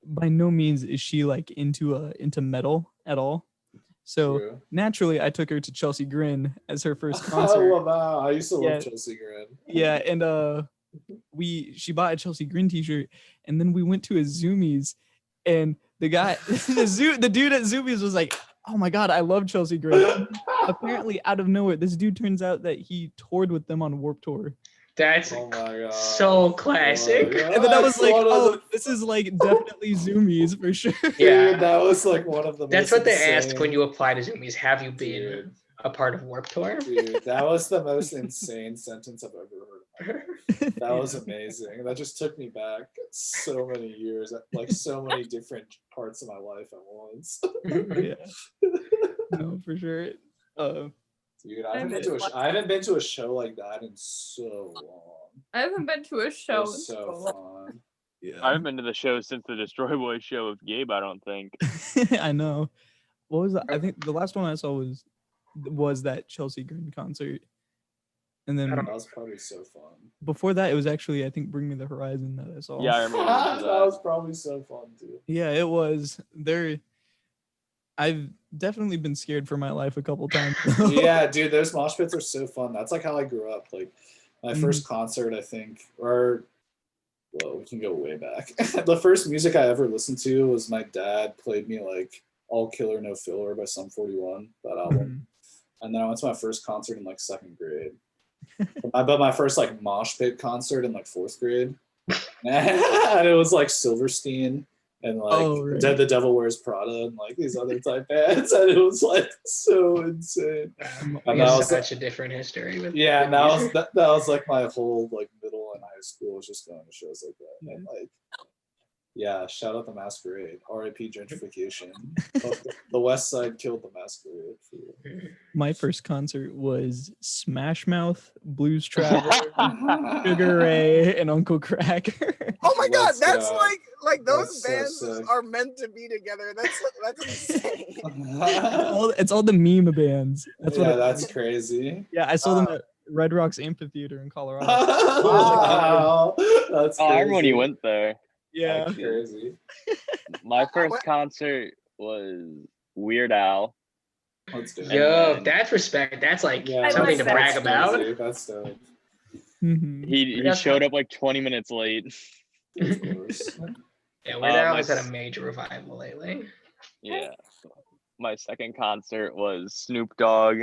by no means is she like into metal at all. So True. naturally I took her to Chelsea Grin as her first I concert. love that. I used to Yeah. love Chelsea Grin. Yeah, and she bought a Chelsea Grin t-shirt, and then we went to a Zoomies, and the guy the dude at Zoomies was like, oh my god, I love Chelsea Grin. Apparently out of nowhere, this dude turns out that he toured with them on Warped Tour. That's Oh my god. so classic. Oh my god. And then I was That's like, one of oh, the- this is like definitely Zoomies for sure. Yeah. Dude, that was like one of the That's most what they ask insane- when you apply to Zoomies. Have you been Dude, a part of Warped Tour? dude, that was the most insane sentence I've ever heard. That was amazing. That just took me back so many years, like so many different parts of my life at once. Yeah. No, for sure. Dude, I haven't been to a show like that in so long. I haven't been to a It show. was so fun. Yeah. I haven't been to the show since the Destroy Boys show with Gabe, I don't think. I know. What was that? I think the last one I saw was that Chelsea Grin concert. And then That was probably so fun. before that, it was actually, I think, Bring Me the Horizon that I saw. Yeah, I remember That that. was probably so fun too. Yeah, it was. I've definitely been scared for my life a couple times. Yeah, dude, those mosh pits are so fun. That's like how I grew up. Like my first concert, I think, we can go way back. The first music I ever listened to was my dad played me like All Killer No Filler by Sum 41, that album. And then I went to my first concert in like second grade. But my first like mosh pit concert in like fourth grade. And it was like Silverstein and like The Devil Wears Prada and like these other type bands. And it was like so insane. We And have that was such a different history with yeah, and music. that was like my whole like middle and high school was just going to shows like that. And like yeah, shout out the Masquerade. R.I.P. gentrification. The West Side killed the Masquerade. My first concert was Smash Mouth, Blues Traveler, Sugar Ray, and Uncle Cracker. Oh my god, Let's that's go. like those That's so bands sick. are meant to be together. That's insane. It's all the meme bands. That's what. Yeah, that's crazy. Yeah, I saw them at Red Rocks Amphitheater in Colorado. Wow. That's Oh, I remember when crazy. you went there. Yeah. That's crazy. My first concert was Weird Al. Let's do it. Yo, then- that's respect. That's like Yeah, something to like brag that. about. Crazy. That's dope. Mhm. He That's showed up like 20 minutes late. Of course. Yeah, Weird Al my has had a s- major revival lately. Yeah. My second concert was Snoop Dogg.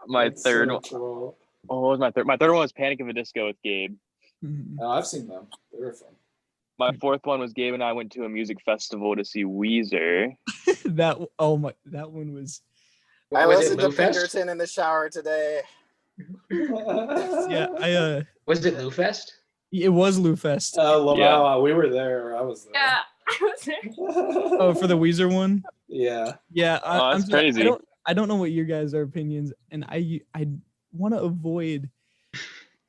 My That's third so one. troll. Oh, what was my third? My third one was Panic at the Disco with Gabe. Mhm. Oh, I've seen them. They were fun. My fourth one was Gabe and I went to a music festival to see Weezer. that one was I Was it listened to Lou Fest? Pinkerton in the shower today. yeah. Was it Lou Fest? It was Lou Fest. Wow, we were there. I was there. Yeah, I was there. Oh, for the Weezer one. Yeah. Yeah, Oh, that's I'm sorry, crazy. I don't know what your guys' are opinions, and I want to avoid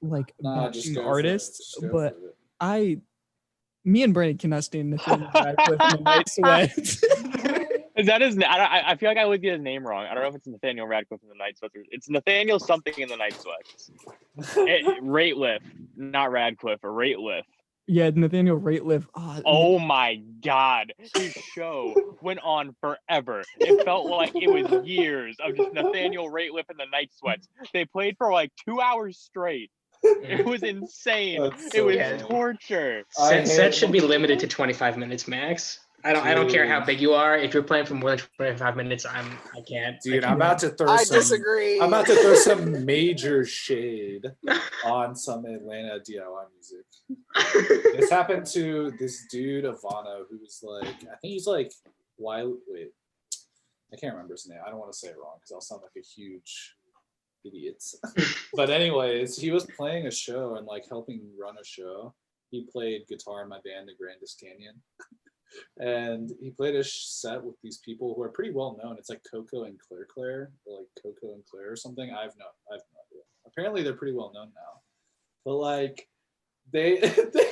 like Nah, just bashing go artists, for it. but me and Brandon cannot stand Nathaniel Radcliffe in the Night Sweats. Is that his name? I feel like I would get his name wrong. I don't know if it's Nathaniel Radcliffe in the Night Sweats. It's Nathaniel something in the Night Sweats. Rateliff, not Radcliffe, or Rateliff. Yeah, Nathaniel Rateliff. Oh my God. His show went on forever. It felt like it was years of just Nathaniel Rateliff in the Night Sweats. They played for like 2 hours straight. It was insane. That's It was so- torture. Sets should be limited to 25 minutes max. I don't care how big you are. If you're playing for more than 25 minutes, I can't. Dude, I'm about to throw I some. disagree. I'm about to throw some major shade on some Atlanta DIY music. This happened to this dude Ivano, who's like, I think he's like, wait, I can't remember his name. I don't want to say it wrong because I'll sound like a huge idiot. But anyways, he was playing a show and like helping run a show. He played guitar in my band, The Grandest Canyon. And he played a set with these people who are pretty well known. It's like Coco and Claire, or like Coco and Claire or something. I've no idea. Apparently they're pretty well known now. But like they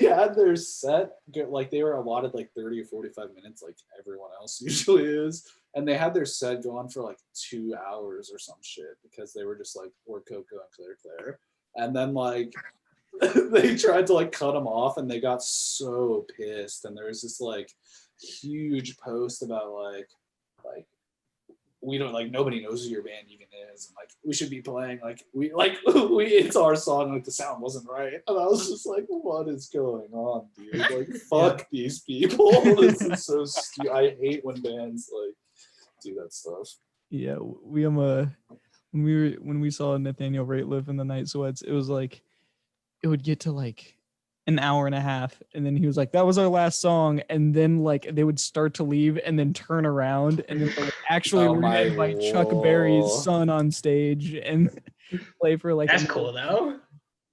had their set, like they were allotted like 30 or 45 minutes like everyone else usually is. And they had their set go on for like 2 hours or some shit because they were just like, we're Coco and Claire. And then like they tried to like cut them off and they got so pissed. And there was this like huge post about like we don't like nobody knows who your band even is, and like we should be playing like we it's our song, like the sound wasn't right. And I was just like, what is going on, dude? Like fuck these people. This is so stupid. I hate when bands like do that stuff. Yeah, when we saw Nathaniel Rateliff in the Night Sweats, it was like it would get to like an hour and a half, and then he was like, that was our last song, and then like they would start to leave and then turn around and then like, actually we're gonna invite Chuck Berry's son on stage and play for like That's cool though.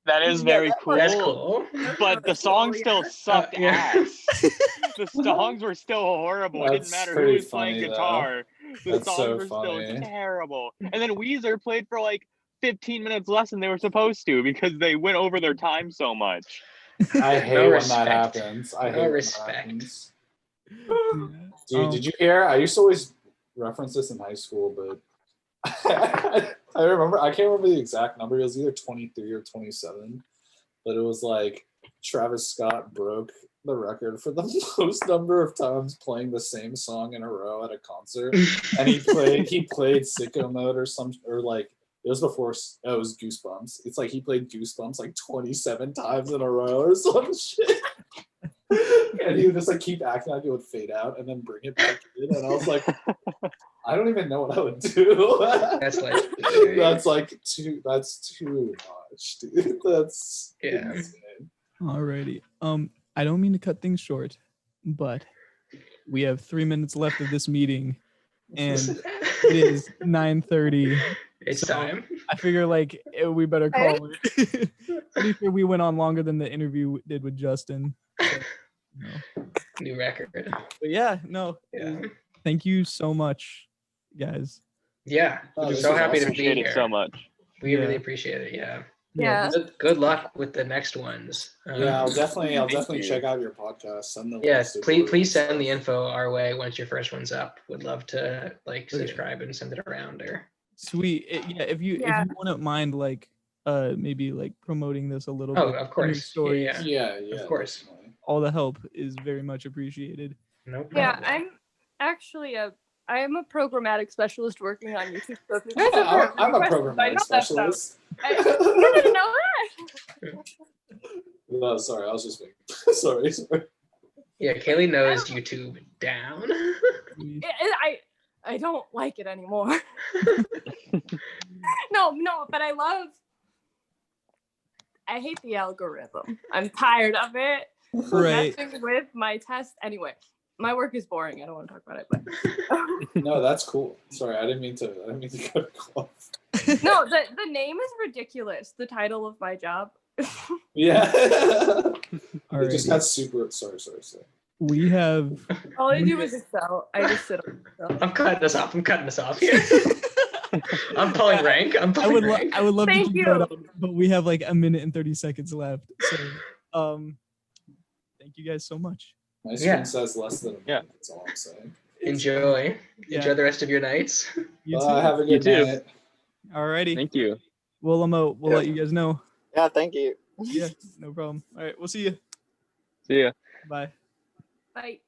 That is very cool. That's cool. But the song still sucked ass. The songs were still horrible. It didn't matter who was playing guitar. The songs were still terrible. And then Weezer played for like 15 minutes less than they were supposed to because they went over their time so much. I hate when that happens. I hate respect. When that happens. Dude, did you hear? I used to always reference this in high school, but I remember, I can't remember the exact number. It was either 23 or 27, but it was like Travis Scott broke the record for the most number of times playing the same song in a row at a concert. And he played Sicko Mode or like, it was before, it was Goosebumps. It's like he played Goosebumps like 27 times in a row or some shit. And he would just like keep acting like it would fade out and then bring it back in. And I was like, I don't even know what I would do. That's like too much, dude. That's insane. Alrighty. I don't mean to cut things short, but we have 3 minutes left of this meeting, and it is 9:30. It's time. I figure like we better call it. Pretty sure we went on longer than the interview we did with Justin. So, New record. But yeah, no. Yeah. Thank you so much, guys. Yeah. Oh, I'm so happy to be Appreciate here. it so much. We really appreciate it. Yeah. Yeah. Good luck with the next ones. Yeah, I'll definitely check out your podcast. Send the Yes, please send the info our way once your first one's up. Would love to like subscribe and send it around or. Sweet. If you wouldn't mind like maybe like promoting this a little Oh, bit. of course. Stories, Yeah. Of course. Definitely. all the help is very much appreciated. No problem. Yeah, I'm actually I am a programmatic specialist working on YouTube. So if you guys have I'm a questions, I programmatic know that stuff. specialist. You didn't know that? No, sorry, I was just waiting. sorry. Yeah, Kaylee knows YouTube down. I don't like it anymore. No, but I hate the algorithm. I'm tired of it. Right. messing with my test. Anyway, my work is boring. I don't want to talk about it, but No, that's cool. Sorry, I didn't mean to cut you off. no, the name is ridiculous. The title of my job. Yeah. All It just right. got super. Sorry. We have. All I do is Excel. I just sit on Excel. I'm cutting this off here. I'm pulling rank. I would love Thank to keep you. going on, but we have like a minute and 30 seconds left. So thank you guys so much. My Yeah. screen says less than a minute. Yeah. That's all I'm saying. Enjoy Yeah. the rest of your nights. You too. Have a You good too. night. Alrighty. Thank you. Well, we'll Yeah. let you guys know. Yeah, thank you. Yeah, no problem. All right, we'll see you. See ya. Bye. Bye.